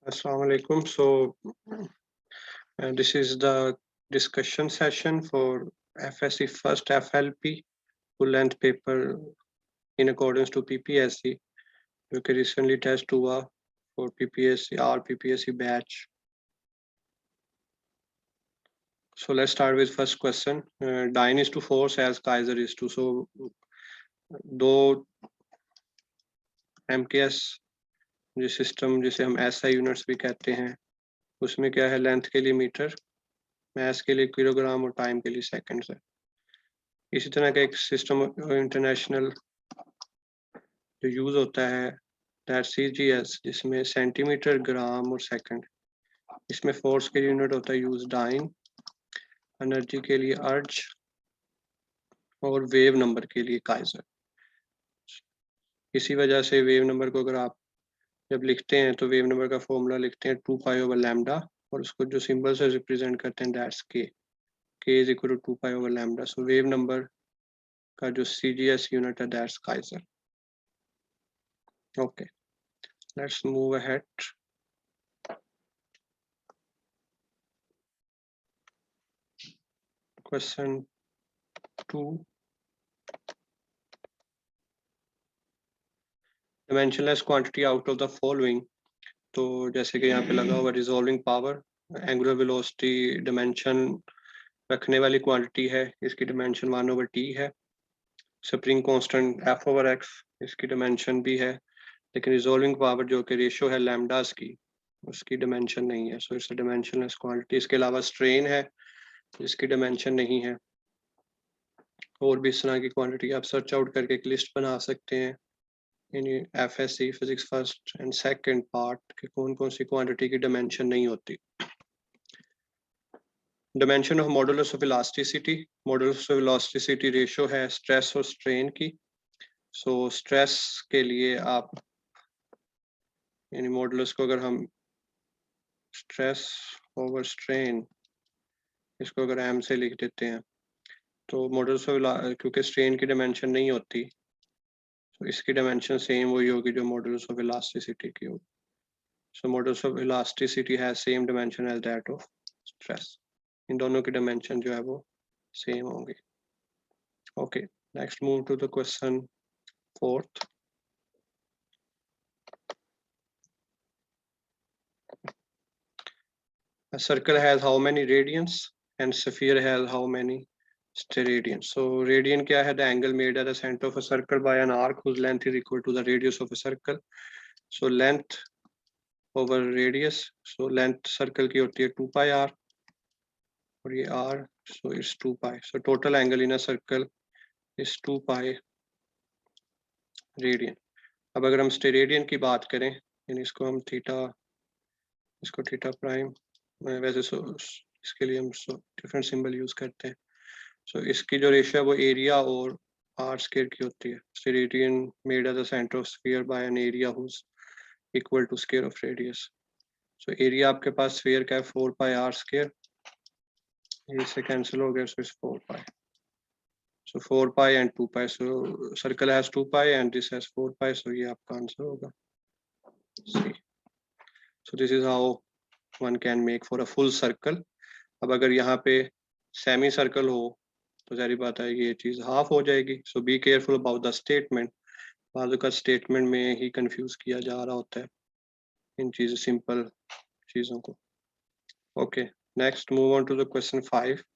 Assalamu alaikum. So this is the discussion session for FSC first FLP full length paper in accordance to PPSC, जो कि recently test हुआ for PPSC or PPSC batch. So let's start with first question. Dyne is to force as Kaiser is to. So दो MKS जो system जिसे हम SI units भी कहते हैं उसमें क्या है, लेंथ के लिए मीटर, मास के लिए किलोग्राम और टाइम के लिए सेकंड्स है। इसी तरह का एक सिस्टम इंटरनेशनल जो यूज होता है दैट CGS, जिसमें सेंटीमीटर, ग्राम और सेकंड, इसमें फोर्स के यूनिट होता है यूज डाइन, एनर्जी के लिए अर्ज और वेव नंबर के लिए काइजर। इसी वजह से वेव नंबर को अगर आप जब लिखते हैं तो वेव नंबर का फॉर्मूला लिखते हैं 2π/λ और उसको जो सिंबल से रिप्रेजेंट करते हैं that's k is equal to 2π/λ। So wave number का जो CGS यूनिट है that's Kayser. Okay, let's move ahead. Question 2, dimensionless quantity out of the following। तो जैसे कि यहाँ पे लगा हुआ resolving power, angular velocity dimension रखने वाली क्वांटिटी है, इसकी डिमेंशन 1/t है। स्प्रिंग कांस्टेंट F/x, इसकी डिमेंशन भी है, लेकिन रिजॉल्विंग पावर जो कि रेशियो है लैम्डास की, उसकी डिमेंशन नहीं है। So it's a dimensionless quantity. इसके अलावा स्ट्रेन है, इसकी डिमेंशन नहीं है। और भी इस तरह की क्वांटिटी आप सर्च आउट करके एक लिस्ट बना सकते हैं इन FSC physics first and second part के कौन कौन सी क्वांटिटी की डिमेंशन नहीं होती। Dimension of modulus of elasticity, modulus of elasticity ratio है स्ट्रेस और स्ट्रेन की। सो स्ट्रेस के लिए आप यानी मॉडुलस को अगर हम स्ट्रेस ओवर स्ट्रेन इसको अगर m से लिख देते हैं तो मॉडुलस ऑफ, क्योंकि स्ट्रेन की डिमेंशन नहीं होती तो इसकी डिमेंशन सेम वही होगी जो मॉडुलस ऑफ इलास्टिसिटी की होगी। So modulus of elasticity has same dimension as that of stress. इन दोनों की डिमेंशन जो है वो सेम होंगी। Okay, next move to the question 4th। A circle has how many radians and sphere has how many steradians? So radian क्या है? The angle made at the center of a circle by an arc whose length is equal to the radius of a circle. So length over radius, so length circle की होती है 2πr और ये r, so it's 2π. So total angle in a circle is 2π radian. अब अगर हम steradian की बात करें, यानी इसको हम थीटा, इसको थीटा प्राइम, वैसे इसके लिए हम डिफरेंट सिंबल यूज करते हैं। सो इसकी जो रेशियो है वो एरिया और r स्क्वायर की होती है। Steradian made at the centre of sphere by an area whose equal to square of radius. So area आपके पास स्फीयर का है 4πr स्क्वायर, इससे कैंसिल हो गया, so it's 4π। So 4π and 2π. So circle has 2π and this has 4π. So ये आपका answer होगा C. So this is how one can make for a full circle. अब अगर यहाँ पे सेमी सर्कल हो तो जारी बात है ये चीज हाफ हो जाएगी। So be careful about the statement. बाद का स्टेटमेंट में ही कंफ्यूज किया जा रहा होता है इन चीज़ों, सिंपल चीज़ों को। Okay, next move on to the question 5.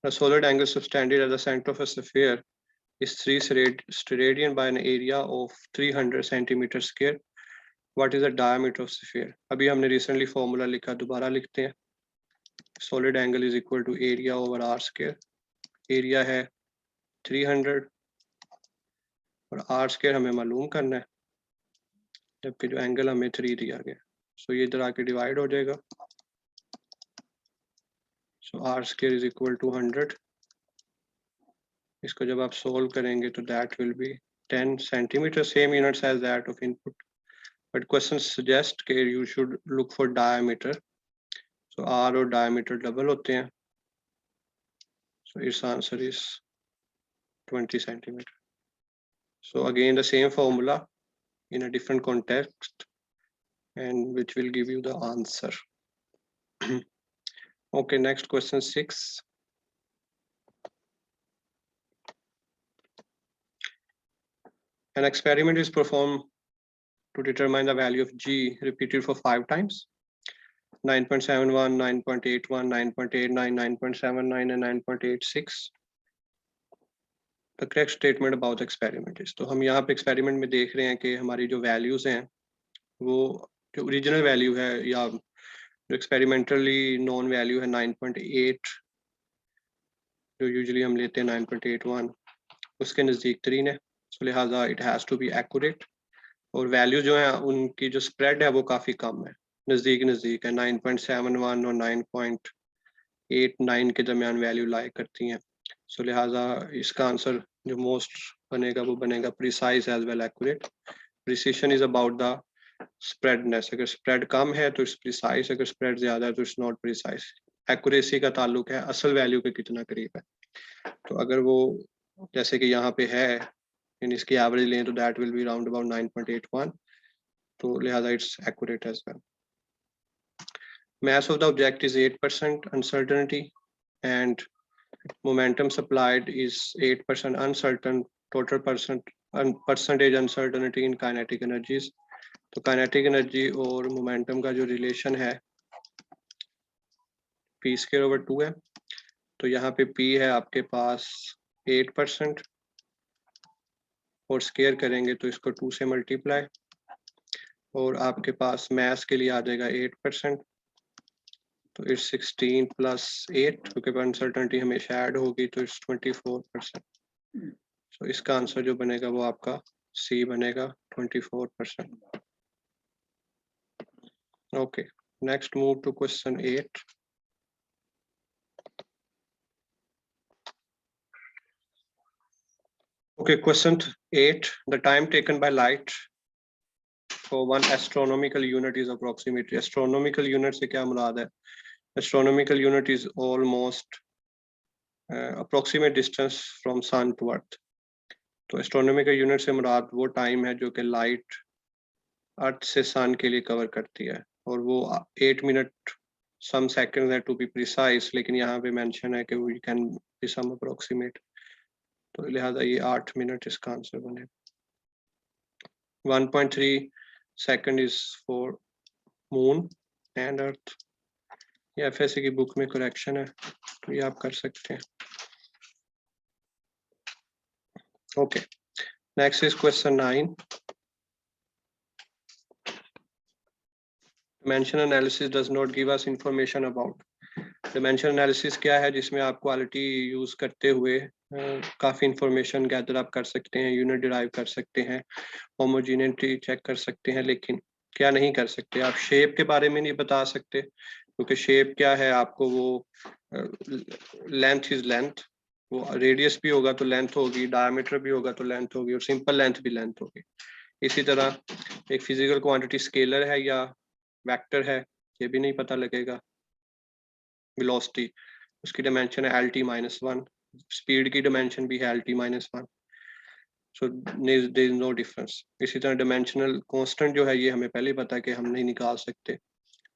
A solid angle subtended at the center of a sphere is 3 steradian by an area of 300 centimeter square. What is the diameter of sphere? अभी हमने recently formula लिखा, दोबारा लिखते हैं। Solid angle is equal to area over r square. Area है 300 और r square हमें मालूम करना है, जबकि जो एंगल हमें 3 दिया गया। सो ये इधर आके डिवाइड हो जाएगा। सो r square is equal to 100। इसको जब आप सोल्व करेंगे तो that will be 10 centimetre, same units as that of input, but question suggest के you should look for diameter. So r और डायमीटर डबल होते हैं, so it's answer is 20 centimetre. So again the same formula, in a different context and which will give you the answer. Okay, next question 6. An experiment is performed to determine the value of G repeated for 5 times. 9.71, 9.81, 9.89, 9.79 and 9.86. The correct statement about the experiment is, तो हम यहाँ पे experiment में देख रहे हैं कि हमारी जो values हैं वो जो original value है या जो experimentally known value है 9.8 जो usually हम लेते हैं 9.81 उसके नज़दीक तरीन है, so लिहाजा it has to be accurate. और value जो है उनकी जो spread है वो काफ़ी कम है, नज़दीक है, 9.71 और 9.89 के दरमियान वैल्यू लाई करती हैं, सो लिहाजा इसका आंसर जो मोस्ट बनेगा वो बनेगा precise as well accurate. Precision is about the spreadness, अगर स्प्रेड कम है तो इट्स प्रिसाइज, अगर स्प्रेड ज्यादा है तो इट्स नॉट प्रिसाइज. एक्यूरेसी का ताल्लुक है असल वैल्यू के कितना करीब है, तो अगर वो जैसे कि यहाँ पे है इन इसकी एवरेज लें तो that will be round about 9.81, तो लिहाजा it's accurate as well. Mass of the object is 8% uncertainty and momentum supplied is 8% uncertain. Total percentage uncertainty in kinetic energies. तो kinetic energy और momentum का जो relation है p square over 2 है, तो यहाँ पे p है आपके पास 8% और स्केयर करेंगे तो इसको 2 से मल्टीप्लाई और आपके पास mass के लिए आ जाएगा 8%, तो इट्स 16 प्लस 8 क्योंकि अनसर्टेनिटी हमेशा ऐड होगी तो इट्स 24%. सो इसका आंसर जो बनेगा वो आपका सी बनेगा 24%. Okay, next move to question 8. Okay, question 8. The time taken by light for one astronomical unit is approximately. Astronomical unit से क्या मुराद है? Astronomical unit is almost approximate distance from sun to earth. तो astronomical unit से मुराद वो time है जो कि light अर्थ से सन के लिए कवर करती है और वो 8 मिनट सम सेकंड है टू बी प्रिसाइज, लेकिन यहाँ पे मेंशन है कि we can be some approximate, तो लिहाजा ये 8 मिनट इसका आंसर बने. 1.3 second is for moon and earth. ये FSC की बुक में करेक्शन है तो ये आप कर सकते हैं. Okay, next is question 9. Dimension analysis does not give us information about. Dimension analysis क्या है? जिसमें आप क्वालिटी यूज करते हुए काफी इंफॉर्मेशन गैदर आप कर सकते हैं, यूनिट डिराइव कर सकते हैं, होमोजेनिटी चेक कर सकते हैं, लेकिन क्या नहीं कर सकते, आप शेप के बारे में नहीं बता सकते क्योंकि शेप क्या है आपको वो लेंथ इज लेंथ, वो रेडियस भी होगा तो लेंथ होगी, डायमीटर भी होगा तो लेंथ होगी और सिंपल लेंथ भी लेंथ होगी. इसी तरह एक फिजिकल क्वांटिटी स्केलर है या वेक्टर है ये भी नहीं पता लगेगा. वेलोसिटी उसकी डिमेंशन है LT-1, स्पीड की डिमेंशन भी है LT-1, so there is no difference. इसी तरह डिमेंशनल कांस्टेंट जो है ये हमें पहले पता है कि हम नहीं निकाल सकते,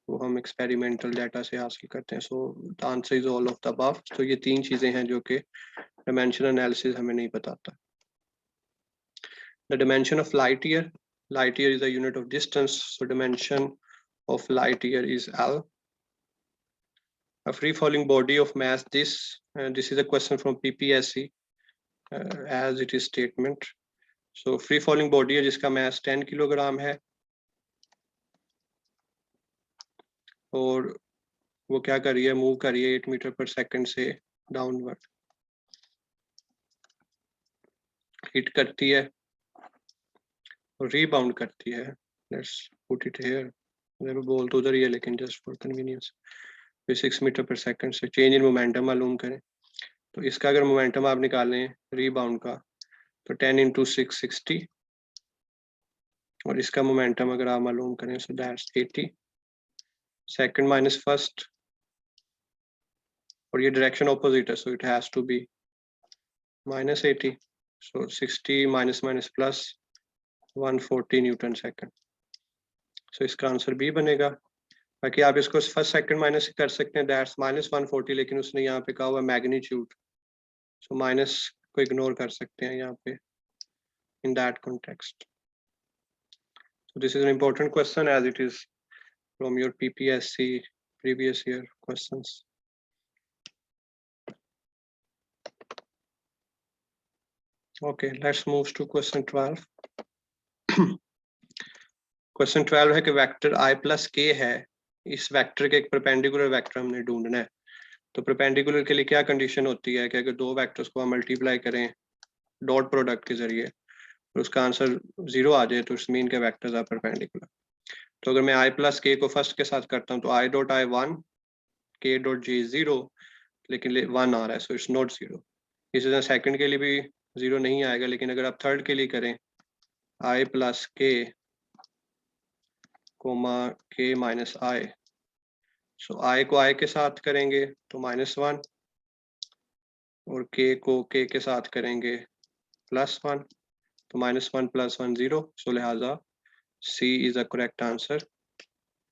वो हम एक्सपेरिमेंटल डाटा से हासिल करते हैं. So the answer is all of the above. तो ये 3 चीजें हैं जो कि डिमेंशन एनालिसिस हमें नहीं बताता. The dimension of light year. Light year is a unit of distance, so dimension of light year is L. A free falling body of mass this is a question from PPSC as it is statement. So free falling body है जिसका mass 10 kilogram है और वो क्या कर रही है, move कर रही है 8 मीटर पर सेकंड से डाउनवर्ड, हिट करती है और रीबाउंड करती है. लेट्स पुट इट हियर, मेरे बोल तो उधर ही है लेकिन जस्ट फॉर कन्वीनियंस 6 मीटर पर सेकंड से. चेंज इन मोमेंटम मालूम करें तो इसका अगर मोमेंटम आप निकालें रीबाउंड का तो 10 × 6 60 और इसका मोमेंटम अगर आप मालूम करें so that's 80. Second minus first और ये डायरेक्शन ऑपोजिट है so it has to be -80. So 60 minus minus plus 140 newton second. So इसका आंसर बी बनेगा। बाकी आप इसको फर्स्ट सेकंड माइनस कर सकते हैं, दैट्स -140, लेकिन उसने यहाँ पे कहा हुआ मैग्नीट्यूड, सो माइनस को इग्नोर कर सकते हैं यहाँ पे in that context. So this is an important question as it is from your PPSC previous year questions. Okay, let's move to question 12. Question 12 है कि वेक्टर i प्लस k है, इस वेक्टर के एक परपेंडिकुलर वेक्टर हमने ढूंढना है। तो परपेंडिकुलर के लिए क्या कंडीशन होती है कि अगर दो वेक्टर्स को हम मल्टीप्लाई करें डॉट प्रोडक्ट के जरिए तो उसका आंसर 0 आ जाए तो इट्स मीन के वेक्टर्स आर परपेंडिकुलर। तो अगर मैं i प्लस k को फर्स्ट के साथ करता हूँ तो i dot i 1, k dot j 0, लेकिन 1 आ रहा है, सो इट्स नॉट 0। इसी तरह सेकंड के लिए भी 0 नहीं आएगा, लेकिन अगर आप थर्ड के लिए करें i plus k comma k minus i, so i को i के साथ करेंगे तो -1 और k को k के साथ करेंगे +1, तो -1 + 1 0, सो लिहाजा C is a correct answer.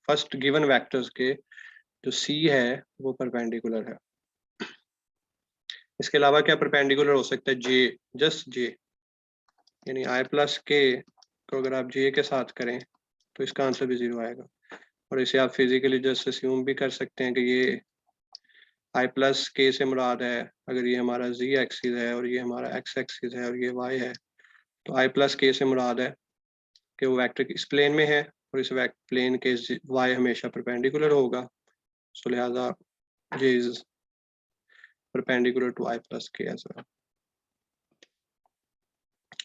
First given vectors के जो C है वो परपेंडिकुलर है। इसके अलावा क्या परपेंडिकुलर हो सकता है? J, जस्ट J, यानी i प्लस k को अगर आप J के साथ करें तो इसका आंसर भी 0 आएगा। और इसे आप फिजिकली जस्ट अस्यूम भी कर सकते हैं कि ये i प्लस k से मुराद है, अगर ये हमारा z एक्सिस है और ये हमारा x एक्सिस है और ये y है, तो i प्लस k से मुराद है कि वो वेक्टर इस प्लेन में है और इस प्लेन के y हमेशा परपेंडिकुलर होगा, सो लिहाजा j is perpendicular to i plus k as well.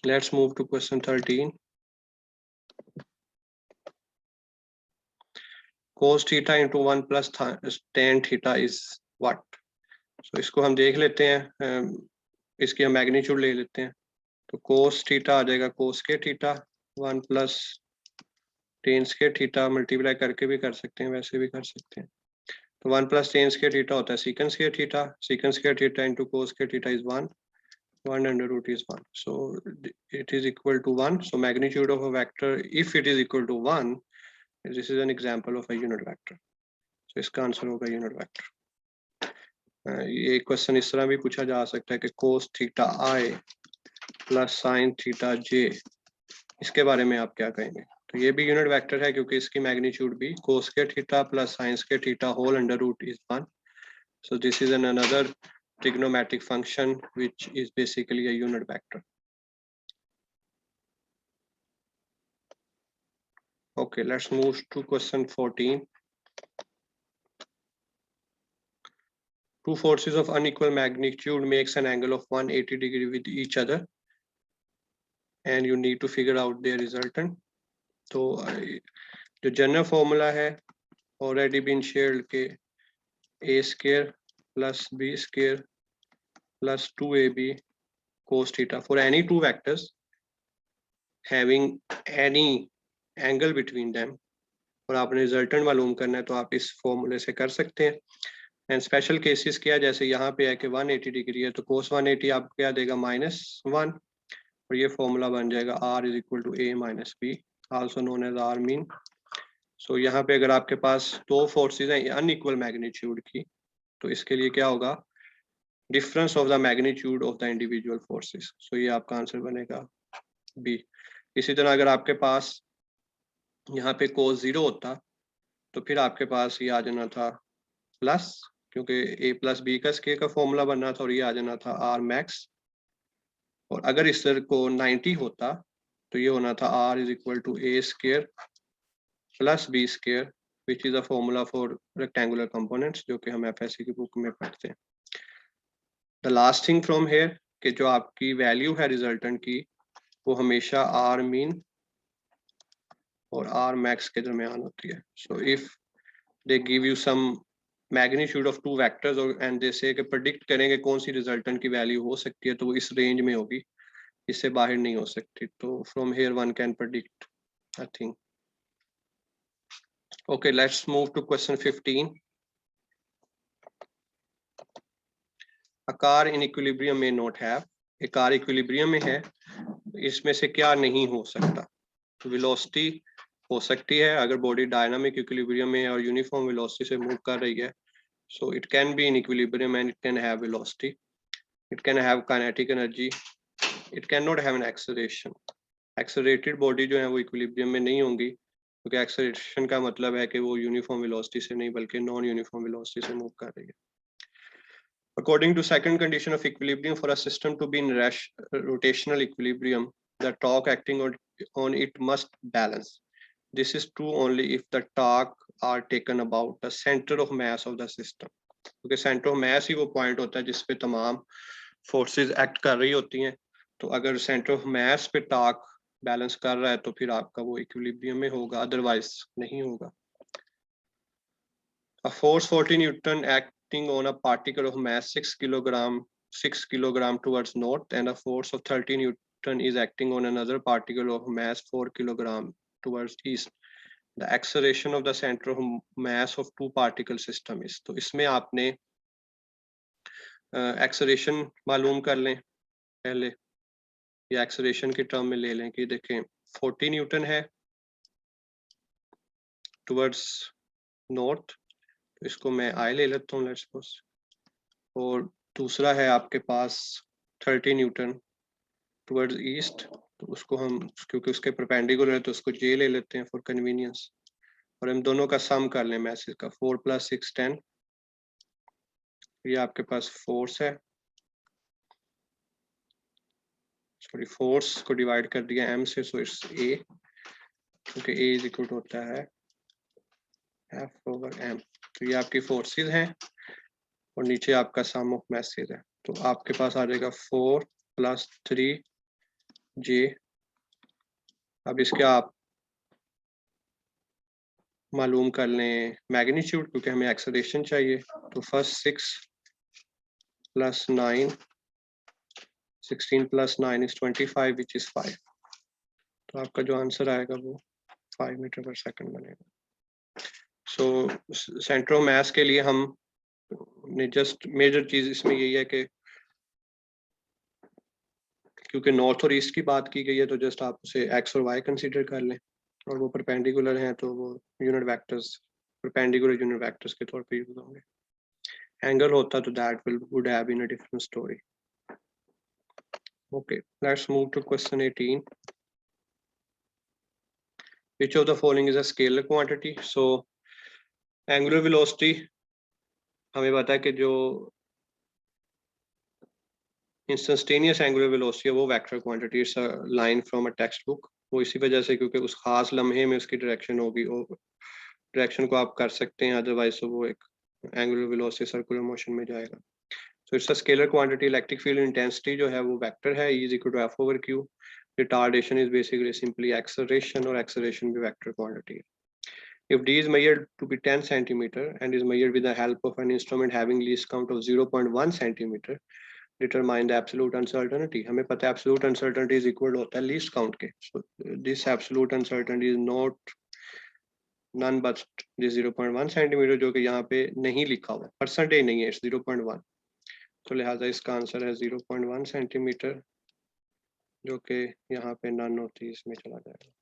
Let's move to question 13. Cos theta into 1 plus tan theta is what? So इसको हम देख लेते हैं, इसकी हम मैग्नीट्यूड ले लेते हैं। तो cos थीटा आ जाएगा cos के थीटा 1 प्लस tan के थीटा, मल्टीप्लाई करके भी कर सकते हैं, वैसे भी कर सकते हैं। तो 1 प्लस tan के थीटा होता है secant के थीटा, secant के थीटा इंटू cos के theta is 1 under root is 1, so it is equal to 1. So magnitude of a vector, if it is equal to 1, this is an example of a unit vector. So इसका answer होगा unit vector. ये question इस तरह भी पूछा जा सकता है कि cos theta i plus sin theta j, इसके बारे में आप क्या कहेंगे? तो ये भी यूनिट वेक्टर है क्योंकि इसकी मैग्नीट्यूड भी cos के थीटा प्लस sin के theta whole under root is 1. So this is another trigonometric function which is basically a unit vector. Okay, let's move to question 14. Two forces of unequal magnitude makes an angle of 180 degree with each other and you need to figure out their resultant. तो जो general formula है already been shared के a square plus b square plus 2ab cos theta for any two vectors having any angle between them, और आपने resultant मालूम करना है तो आप इस फॉर्मूले से कर सकते हैं। एंड स्पेशल केसेस क्या, जैसे यहाँ पे है कि 180 डिग्री है तो cos 180 आपको क्या देगा -1, और ये फॉर्मूला बन जाएगा r is equal to a minus b, also known as r mean. So यहाँ पे अगर आपके पास दो फोर्सेज हैं अनइक्वल मैग्नीट्यूड की, तो इसके लिए क्या होगा? Difference of the magnitude of the individual forces, so ये आपका आंसर बनेगा बी। इसी तरह अगर आपके पास यहाँ पे cos 0 होता तो फिर आपके पास ये आ जाना था प्लस, क्योंकि a प्लस बी का स्केयर का फॉर्मूला बनना था, और ये आ जाना था r मैक्स। और अगर इस तरह को 90 होता तो ये होना था r is equal to a square plus B square which is a formula for rectangular components, जो कि हम FSC की बुक में पढ़ते हैं। The last thing from here कि जो आपकी वैल्यू है रिजल्टेंट की वो हमेशा r मीन और r मैक्स के दरमियान होती है। So if they give you some magnitude of two vectors and they say कि प्रेडिक्ट करेंगे कौन सी रिजल्टेंट की वैल्यू हो सकती है, तो वो इस रेंज में होगी, इससे बाहर नहीं हो सकती। तो from here one can predict I think. Okay, let's move to question 15. A car in equilibrium may not have, a car equilibrium में है, इसमें से क्या नहीं हो सकता? वेलोसिटी हो सकती है अगर बॉडी डायनामिक इक्विलिब्रियम में और यूनिफॉर्म वेलोसिटी से मूव कर रही है, so it can be in equilibrium and it can have velocity, it can have kinetic energy, it cannot have an acceleration. Accelerated body जो है वो इक्विलिब्रियम में नहीं होंगी, क्योंकि एक्सेलरेशन का मतलब है कि वो यूनिफॉर्म वेलोसिटी से नहीं बल्कि नॉन यूनिफॉर्म वेलोसिटी से मूव कर रही है. According to second condition of equilibrium, for a system to be in rotational equilibrium, the torque acting on it must balance. This is true only if the torque are taken about the center of mass of the system. क्योंकि centre of mass ही वो point होता है जिसपे तमाम forces act कर रही होती हैं. तो अगर सेंटर ऑफ मास पे टॉर्क बैलेंस कर रहा है तो फिर आपका वो इक्विलिब्रियम में होगा, अदरवाइज नहीं होगा. A force 40 Newton acting on a particle of mass 6 kilogram towards north, and a force of 30 Newton is acting on another particle of mass 4 kilogram towards east. The acceleration of the center of mass of two particle system is. तो इसमें आपने acceleration मालूम कर लें पहले, या acceleration के term में ले लें कि देखें 40 न्यूटन है टुवर्ड्स नॉर्थ, तो इसको मैं आई ले लेता हूँ लेट्स सपोज, और दूसरा है आपके पास 30 न्यूटन टुवर्ड्स ईस्ट, तो उसको हम क्योंकि उसके परपेंडिकुलर है तो उसको जे ले लेते हैं फॉर कन्वीनियंस, और हम दोनों का सम कर लें मैसेज का 4 + 6 10. ये आपके पास फोर्स है, सॉरी फोर्स को डिवाइड कर दिया m से, सो इट्स a, क्योंकि a इज इक्वल टू होता है F/m. तो ये आपकी फोर्सेस हैं और नीचे आपका सम ऑफ मैसेज है, तो आपके पास आ जाएगा 4 + 3j. अब इसके आप मालूम कर लें मैग्नीट्यूड, क्योंकि हमें एक्सेलरेशन चाहिए. तो फर्स्ट 6 + 9, 16 + 9 is 25 which is 5. तो आपका जो आंसर आएगा वो 5 मीटर पर सेकंड बनेगा. सो सेंटर ऑफ मास के लिए हम ने जस्ट मेजर चीज इसमें यही है कि क्योंकि नॉर्थ और ईस्ट की बात की गई है तो जस्ट आप उसे एक्स और वाई कंसीडर कर लें, और वो परपेंडिकुलर हैं तो वो unit vectors, perpendicular unit vectors के तौर पे यूज होंगे. एंगल होता तो that would have been a different story. Okay, let's move to question 18. Which of the following is a scalar quantity? So angular velocity हमें पता है कि जो इंस्टेंटेनियस एंगुलर वेलोसिटी है वो vector quantity, it's a line from a text book. वो इसी वजह से क्योंकि उस खास लम्हे में उसकी डायरेक्शन होगी, और डायरेक्शन को आप कर सकते हैं, अदरवाइज तो वो एक एंगुलर वेलोसिटी सर्कुलर मोशन में जाएगा. सो it's a scalar quantity. Electric field intensity जो है वो वेक्टर है, E = F/Q. Retardation is basically simply acceleration, और एक्सेलरेशन भी वेक्टर क्वांटिटी है. If D is measured to be 10 centimeter and is measured with the help of an instrument having least count of 0.1 centimeter, determine the absolute uncertainty. हमें पता है absolute uncertainty is equal होता है least count के. So this absolute uncertainty is not none but this 0.1 centimeter, जो कि यहाँ पे नहीं लिखा हुआ, परसेंटेज नहीं है, it's 0.1. तो लिहाजा इसका आंसर है 0.1 सेंटीमीटर, जो कि यहाँ पे नन होती है, इसमें चला जाएगा.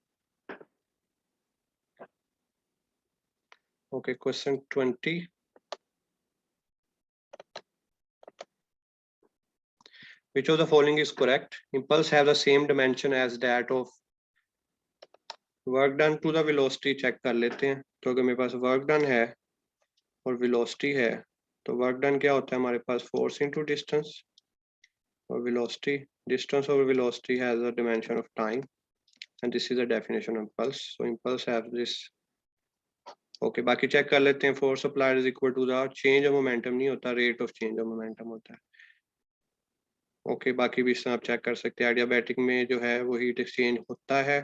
Okay, question 20. Which of the following is correct? Impulse have the same dimension as that of work done to the velocity. Check कर लेते हैं. तो अगर मेरे पास work done है और velocity है, तो work done क्या होता है हमारे पास? force into distance, और velocity, distance over velocity has a dimension of time, and this is the definition of impulse. So impulse have this. Okay, बाकी चेक कर लेते हैं. force applied is equal to the change of momentum नहीं होता, rate of change of momentum होता है. Okay, बाकी भी इसमें आप चेक कर सकते हैं. एडियाबैटिक में जो है वो हीट एक्सचेंज होता है,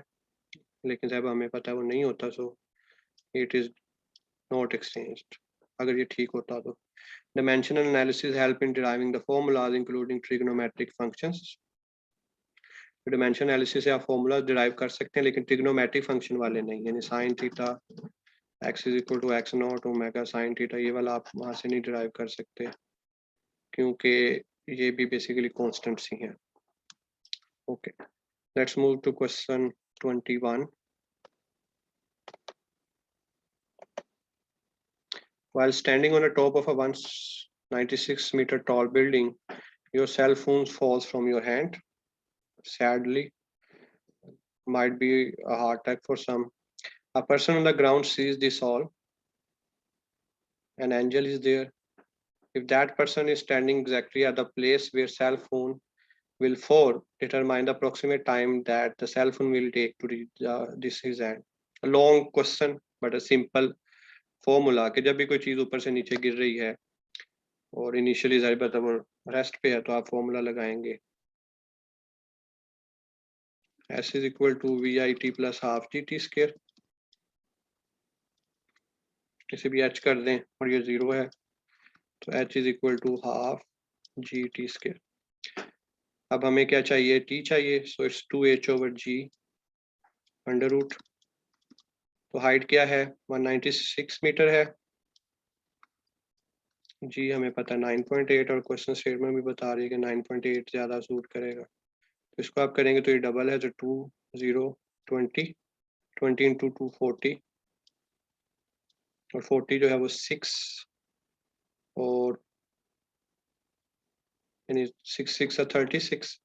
लेकिन साहब हमें पता है वो नहीं होता, so heat is not exchanged. अगर ये ठीक होता तो. Dimensional analysis help in deriving the formulas including trigonometric functions. Dimension analysis से आप फॉर्मूला डिराइव कर सकते हैं, लेकिन ट्रिग्नोमेट्रिक फंक्शन वाले नहीं, यानी sine theta x = x0 omega sine theta, ये वाला आप वहां से नहीं डिराइव कर सकते, क्योंकि ये भी बेसिकली कांस्टेंट्स ही हैं. Okay, let's move to question 21. While standing on the top of a 196-meter tall building, your cell phone falls from your hand. Sadly, might be a heart attack for some. A person on the ground sees this all. An angel is there. If that person is standing exactly at the place where cell phone will fall, determine the approximate time that the cell phone will take to reach this his end. A long question, but a simple formula कि जब भी कोई चीज ऊपर से नीचे गिर रही है और इनिशियली जाहिर बात है वो रेस्ट पे है तो आप फॉर्मूला लगाएंगे S is equal to VIT plus half GT square. इसे भी H कर दें और ये 0 है तो H is equal to half GT square. अब हमें क्या चाहिए T चाहिए so it's 2H over G under root. तो हाइट क्या है 196 मीटर है. जी हमें पता 9.8 और क्वेश्चन स्टेटमेंट भी बता रही है कि 9.8 ज्यादा सूट करेगा. तो इसको आप करेंगे तो ये डबल है तो 2 0 20 20 इंटू 2 40 और 40 जो है वो 6 और यानी 6 6 36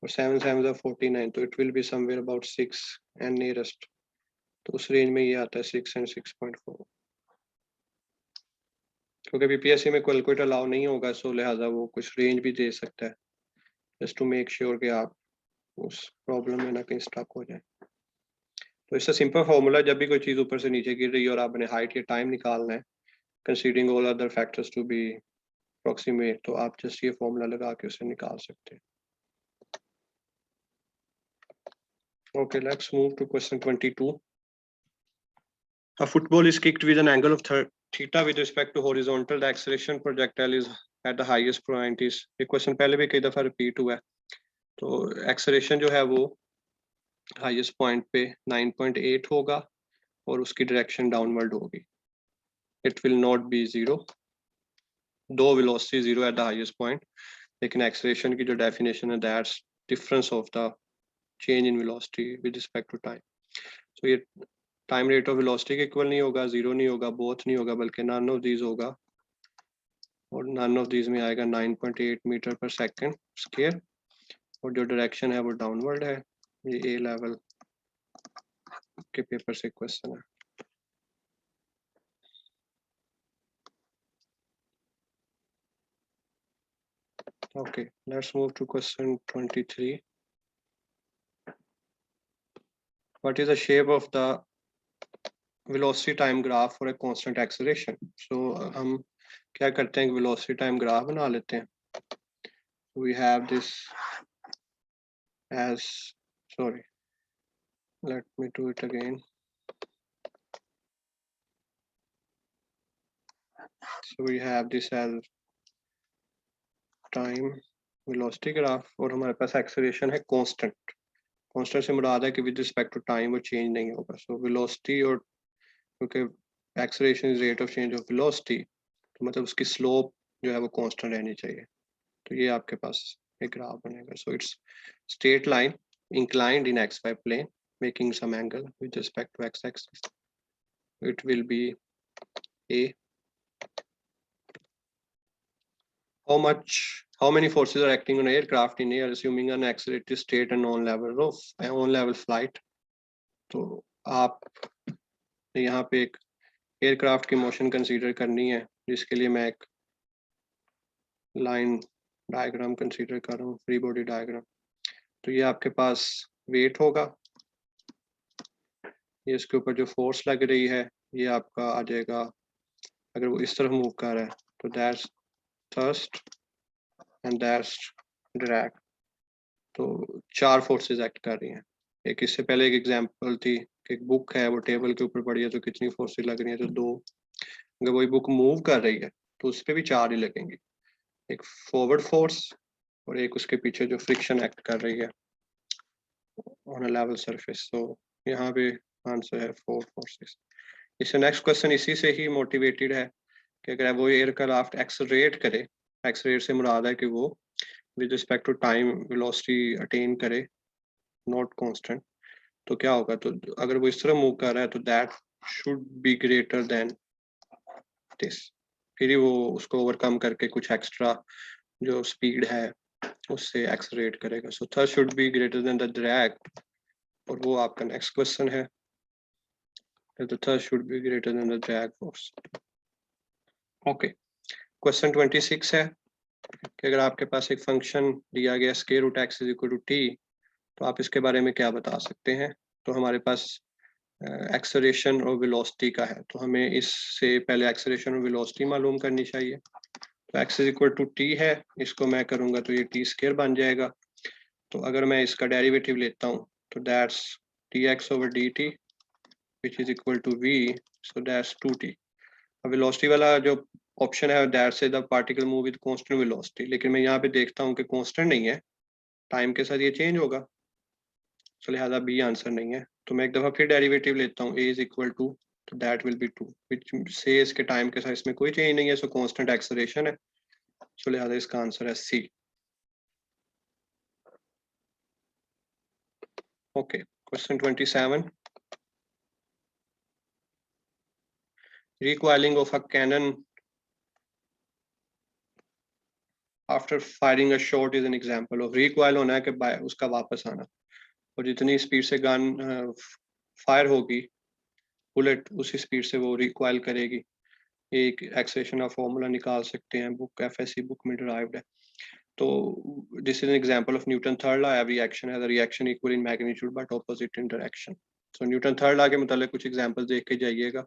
और 7 7 49 तो it will be somewhere about 6 and nearest. तो उस रेंज में ये आता है 6 एंड 6.4. क्योंकि बीपीएससी में कैलकुलेटर अलाउ नहीं होगा सो लिहाजा वो कुछ रेंज भी दे सकता है जस्ट टू मेक श्योर कि आप उस प्रॉब्लम में ना कहीं स्टक हो जाए. तो इससे सिंपल फॉर्मूला जब भी कोई चीज ऊपर से नीचे गिर रही है और आपने हाइट या टाइम निकालना है considering all other factors to be approximate तो आप जस्ट ये फॉर्मूला लगा के उसे निकाल सकते हैं. Okay, let's move to question 22. A football is kicked with an angle of theta with respect to horizontal. The acceleration projectile is at the highest point is. ये question पहले भी कई दफा repeat हुआ है. तो acceleration जो है वो highest point पे 9.8 होगा और उसकी direction downward होगी. It will not be 0. दो velocity 0 at the highest point. लेकिन acceleration की जो definition है that's difference of the change in velocity with respect to time. So ये टाइम रेट ऑफ वेलोसिटी के इक्वल नहीं होगा 0 नहीं होगा बोथ नहीं होगा बल्कि नन ऑफ दीज होगा और नन ऑफ दीज में आएगा 9.8 मीटर पर सेकंड स्क्वायर और जो डायरेक्शन है वो डाउनवर्ड है. ये ए लेवल के पेपर से क्वेश्चन है. Okay let's move to question 23. What is the shape of the velocity time graph for a constant acceleration. So हम क्या करते हैं velocity time graph बना लेते हैं. We have this as sorry let me do it again. So we have this as time velocity graph और हमारे पास acceleration है constant. Constant से मुराद है कि with respect to time वो change नहीं होगा. So velocity और क्योंकि acceleration is rate of change of velocity तो मतलब उसकी slope जो है वो constant रहनी चाहिए. तो ये आपके पास एक ग्राफ बनेगा. So it's straight line inclined in xy plane making some angle with respect to x-axis. It will be A. How many forces are acting on aircraft in air assuming an accelerated state and on level flight. तो आप यहाँ पे एक aircraft की motion consider करनी है जिसके लिए मैं एक लाइन डायग्राम कंसीडर कर रहा हूँ फ्री बॉडी डायग्राम. तो ये आपके पास वेट होगा ये इसके ऊपर जो फोर्स लग रही है ये आपका आ जाएगा अगर वो इस तरफ मूव कर रहा है तो that's thrust and that's drag. तो 4 फोर्सेस एक्ट कर रही हैं. एक इससे पहले एक एग्जांपल थी कि एक बुक है वो टेबल के ऊपर पड़ी है तो कितनी फोर्सेस लग रही हैं तो 2. अगर वही बुक मूव कर रही है तो उस पर भी 4 ही लगेंगी. एक फॉरवर्ड फोर्स और एक उसके पीछे जो फ्रिक्शन एक्ट कर रही है ऑन अ लेवल सरफेस. तो यहाँ पे आंसर है 4 फोर्सेस. इससे नेक्स्ट क्वेश्चन इसी से ही मोटिवेटेड है कि अगर वो एयरक्राफ्ट एक्सेलरेट करे एक्सेलरेट से मुराद है कि वो with respect to time velocity attain करे नॉट कांस्टेंट. तो क्या होगा तो अगर वो इस तरह मूव कर रहा है तो that should be greater then this, फिर ही वो उसको ओवरकम करके कुछ एक्स्ट्रा जो स्पीड है उससे एक्सलरेट करेगा। So thrust should be greater than the drag, और वो आपका नेक्स्ट क्वेश्चन है, the thrust should be greater than the drag force. Okay, question 26 है कि अगर आपके पास एक फंक्शन दिया गया square root x is equal to t, तो आप इसके बारे में क्या बता सकते हैं। तो हमारे पास एक्सेलरेशन और वेलोसिटी का है, तो हमें इससे पहले एक्सेलरेशन और वेलोसिटी मालूम करनी चाहिए। तो x is equal to t है, इसको मैं करूँगा तो ये टी स्क्वायर बन जाएगा। तो अगर मैं इसका डेरिवेटिव लेता हूँ तो that's t x over d t which is equal to v, so that's 2t। अब वेलोसिटी वाला जो ऑप्शन है that say the particle move with constant velocity, लेकिन मैं यहाँ पे देखता हूँ कि कांस्टेंट नहीं है, टाइम के साथ ये चेंज होगा, तो लिहाजा बी आंसर नहीं है। तो मैं एक दफ़ा फिर डेरिवेटिव लेता हूँ, ए इज इक्वल टू, तो दैट विल बी 2 विच से इसके टाइम के साथ इसमें कोई चेंज नहीं है, सो कांस्टेंट एक्सेलरेशन है, सो लिहाजा इसका आंसर है C. Okay, question 27, recoiling of a cannon after firing a shot is an example of recoil होना है कि उसका वापस आना, और जितनी स्पीड से गन फायर होगी बुलेट उसी स्पीड से वो रिकॉइल करेगी। एक एक्सेलेरेशन का फॉर्मूला निकाल सकते हैं, बुक एफएससी बुक में डिराइव्ड है। तो this is an example of Newton third law, every action has a reaction equal in magnitude but opposite in direction. So Newton third law के मतलब कुछ एग्जांपल्स देख के जाइएगा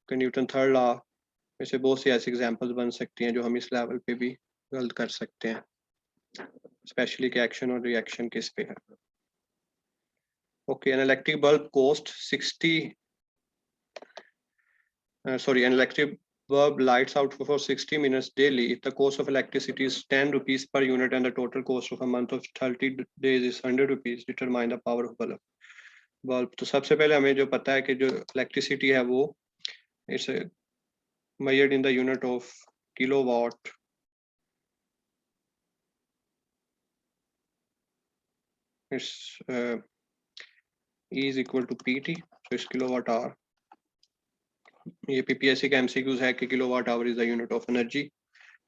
कि न्यूटन थर्ड लॉ में से बहुत सी ऐसी एग्जांपल्स बन सकती हैं जो हम इस लेवल पे भी गलत कर सकते हैं, स्पेशली कि एक्शन और रिएक्शन किस पे है। Okay, an electric bulb cost 60 an electric bulb lights out for 60 minutes daily. If the cost of electricity is 10 rupees per unit and the total cost of a month of 30 days is 100 rupees, determine the power of bulb. तो सबसे पहले हमें जो पता है कि जो electricity है वो it's measured in the unit of kilowatt, it's E is equal to PT, so it's kilowatt hour। ये पीपीएससी का एमसीक्यूज है कि kilowatt hour is the unit of energy,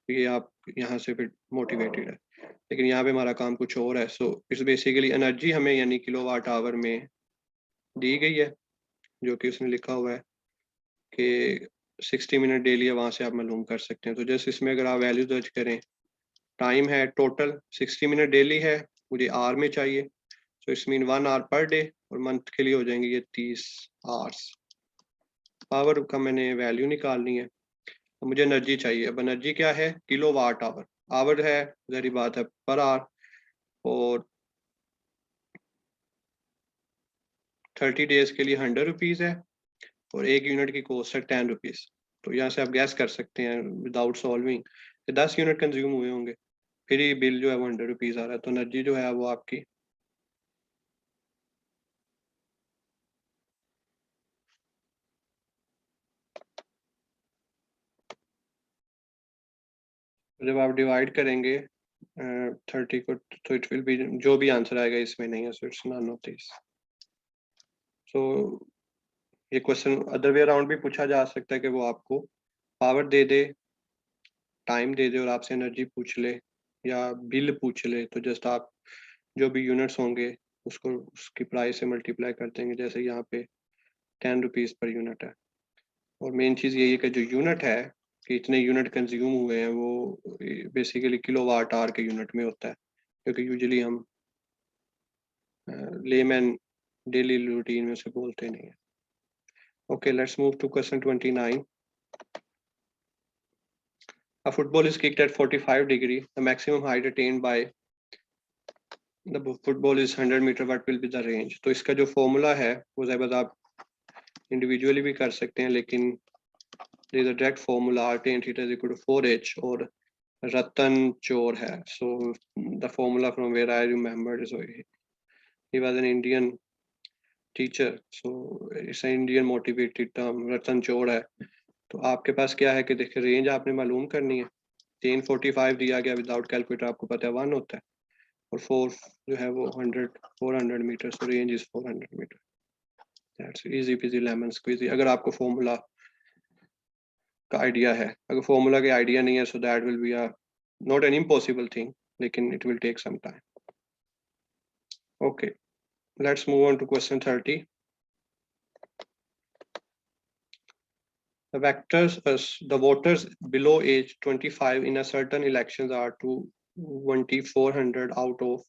ये आप यहाँ से फिर मोटिवेटेड है, लेकिन यहाँ पे हमारा काम कुछ और है। सो इट्स बेसिकली एनर्जी हमें यानी किलोवाट आवर में दी गई है, जो कि उसने लिखा हुआ है कि 60 मिनट डेली है, वहाँ से आप मालूम कर सकते हैं। तो जैसे इसमें अगर आप वैल्यू दर्ज करें, टाइम है टोटल 60 मिनट डेली है, मुझे आर में चाहिए, so it's mean 1 hour per day, और मंथ के लिए हो जाएंगे ये 30 आवर्स। पावर का मैंने वैल्यू निकालनी है, तो मुझे एनर्जी चाहिए। अब एनर्जी क्या है, किलोवाट आवर, आवर है जहरी बात है पर आवर, और 30 डेज के लिए 100 रुपीज़ है, और एक यूनिट की कॉस्ट है 10 रुपीज़। तो यहाँ से आप गैस कर सकते हैं विदाउट सॉल्विंग 10 यूनिट कंज्यूम हुए होंगे, फिर ही बिल जो है वो 100 रुपीज़ आ रहा है। तो एनर्जी जो है वो आपकी जब आप डिवाइड करेंगे 30 को, तो इट विल बी, जो भी आंसर आएगा इसमें नहीं है, so it's none of this. So ये क्वेश्चन अदर वे अराउंड भी पूछा जा सकता है कि वो आपको पावर दे दे, टाइम दे दे और आपसे एनर्जी पूछ ले या बिल पूछ ले, तो जस्ट आप जो भी यूनिट्स होंगे उसको उसकी प्राइस से मल्टीप्लाई कर देंगे। जैसे यहाँ पे 10 रुपीज़ पर यूनिट है, और मेन चीज़ यही है कि जो यूनिट है कि इतने यूनिट कंज्यूम हुए हैं वो बेसिकली किलोवाट आवर के यूनिट में होता है, क्योंकि यूजुअली हम लेमैन डेली रूटीन में से बोलते नहीं है। Okay, let's move to question 29। A football is kicked at 45 degree. The maximum height attained by the football is 100 meter. What will be the range? तो इसका जो फॉर्मूला है वो ज़ाहिर आप इंडिविजुअली भी कर सकते हैं, लेकिन there is a direct formula, r tan theta is equal to 4h, और रतन चोर है। So the formula from where I remembered is he was an Indian teacher, so it's an Indian motivated term, रतन चोर है। तो आपके पास क्या है कि देखिए रेंज आपने मालूम करनी है, 1045 दिया गया, विदाउट कैलकुलेटर आपको पता है 1 होता है, और 4 जो है वो 400 metre, so range is 400 metre. That's easy peasy lemon squeezy. अगर आपको फॉर्मूला का आइडिया है, अगर फॉर्मूला के आइडिया नहीं है so that will be a not an impossible thing, लेकिन it will take some time. Okay, let's move on to question 30. The voters below age 25 in a certain elections are 2,400 out of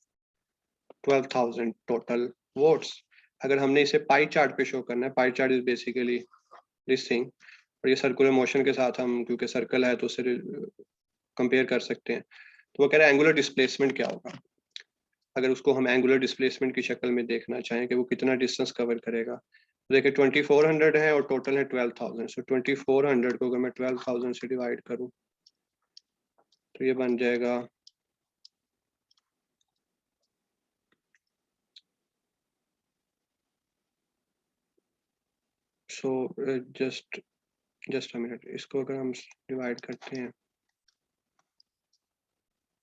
12,000 total votes. अगर हमने इसे pie chart पे show करना है, pie chart is basically this thing, और ये circular motion के साथ हम क्योंकि सर्कल है तो उससे कंपेयर कर सकते हैं. तो वो कह रहा है एंगुलर डिस्प्लेसमेंट क्या होगा अगर उसको हम एंगुलर डिस्प्लेसमेंट की शक्ल में देखना चाहें कि वो कितना डिस्टेंस कवर करेगा. तो देखिए 2400 है और टोटल है 12,000. सो 2400 को अगर मैं 12,000 से डिवाइड करूं तो ये बन जाएगा सो जस्ट अ मिनट, इसको अगर हम डिवाइड करते हैं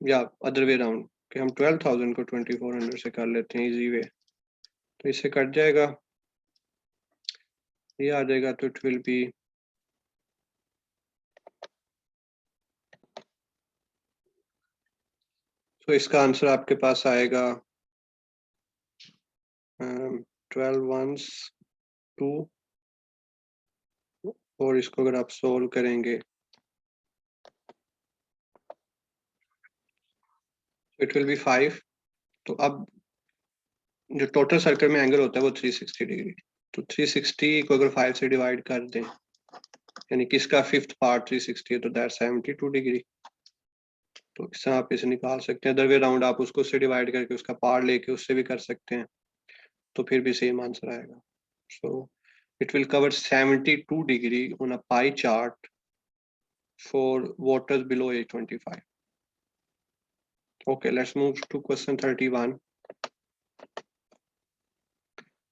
या अदर वे राउंड कि हम 12,000 को 2400 से कर लेते हैं इजी वे, तो इससे कट जाएगा, ये आ जाएगा. तो इट विल बी तो इसका आंसर आपके पास आएगा 12 ones 2, और इसको अगर आप सोल्व करेंगे इट विल बी 5. तो अब जो टोटल सर्कल में एंगल होता है वो 360 डिग्री. तो 360 को अगर 5 से डिवाइड कर दें यानी कि इसका फिफ्थ पार्ट 360 है तो दैट 72 डिग्री. तो इससे आप इसे निकाल सकते हैं. अदर वे राउंड आप उसको उससे डिवाइड करके उसका पार्ट लेके उससे भी कर सकते हैं, तो फिर भी सेम आंसर आएगा. सो it will cover 72 degree on a pie chart for voters below age 25. Okay, let's move to question 31.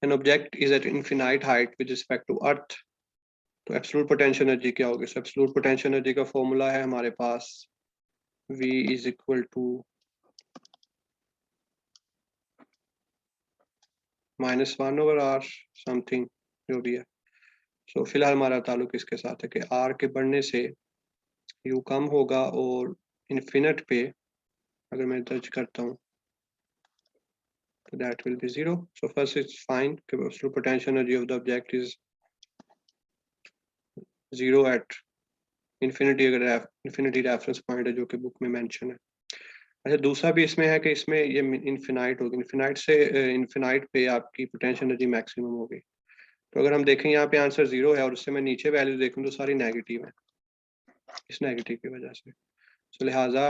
An object is at infinite height with respect to earth. तो एब्सोल्यूट पोटेंशियल एनर्जी क्या होगी? So absolute potential energy का formula है हमारे पास V is equal to -1/r something जो भी है. सो फिलहाल हमारा ताल्लुक इसके साथ है कि r के बढ़ने से u कम होगा और इन्फिनिट पे अगर मैं दर्ज करता हूँ तो that will be 0. So first it's fine कि absolute potential energy of the object is 0 at infinity, अगर infinity reference point है जो कि बुक में मेंशन है. अच्छा, दूसरा भी इसमें है कि इसमें ये इनफिनाइट होगी, इनफिनाइट से इनफिनाइट पे आपकी पोटेंशियल एनर्जी मैक्सिमम होगी. तो अगर हम देखें यहाँ पे आंसर 0 है और उससे मैं नीचे वैल्यू देखूँ तो सारी नेगेटिव है इस नेगेटिव की वजह से. तो लिहाजा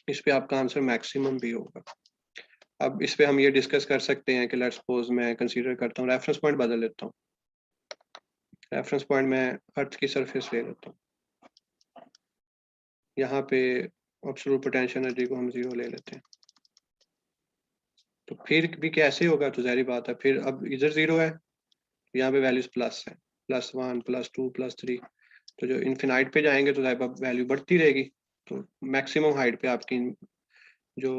इस पे आपका आंसर मैक्सिमम भी होगा. अब इस पे हम ये डिस्कस कर सकते हैं कि लेट्स सपोज मैं कंसीडर करता हूँ रेफरेंस पॉइंट बदल लेता हूँ. रेफरेंस पॉइंट मैं अर्थ की सरफेस ले लेता हूँ. यहाँ पे एब्सोल्यूट पोटेंशियल एनर्जी को हम 0 ले लेते हैं. तो फिर भी कैसे होगा? तो जाहिर बात है फिर अब इधर 0 है, यहाँ पे वैल्यूज प्लस है, +1 +2 +3. तो जो इन्फिनाइट पे जाएंगे तो वैल्यू बढ़ती रहेगी. तो मैक्सिमम हाइट पे आपकी जो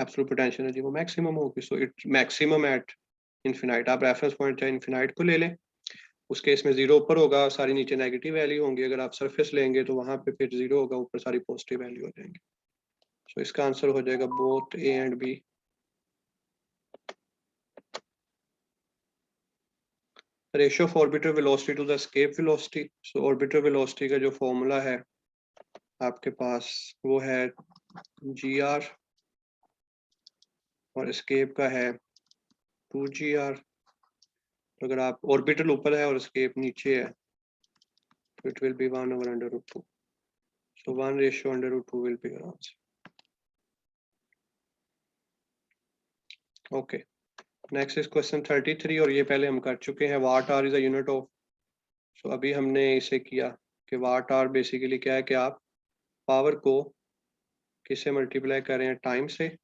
एब्सोल्यूट पोटेंशियल एनर्जी वो मैक्सिमम होगी. So it maximum at infinite. आप रेफरेंस पॉइंट चाहे इन्फिनाइट को ले लें, उस केस में 0 ऊपर होगा, सारी नीचे नेगेटिव वैल्यू होंगी. अगर आप सरफेस लेंगे तो वहां पे फिर 0 होगा, ऊपर सारी पॉजिटिव वैल्यू हो जाएंगी. सो इसका आंसर हो जाएगा both A and B. Ratio of orbital velocity to the escape velocity. So orbital velocity का जो फॉर्मूला है आपके पास वो है gr और एस्केप का है 2gr. तो अगर आप ऑर्बिटल ऊपर है और एस्केप नीचे है तो it will B 1/√2. So 1:√2 will be your answer. Okay. Next is question 33 और ये पहले हम कर चुके हैं. Watt are is a unit of. So अभी हमने इसे किया कि वाट आर बेसिकली क्या है कि आप पावर को किससे मल्टीप्लाई कर रहे हैं? टाइम से,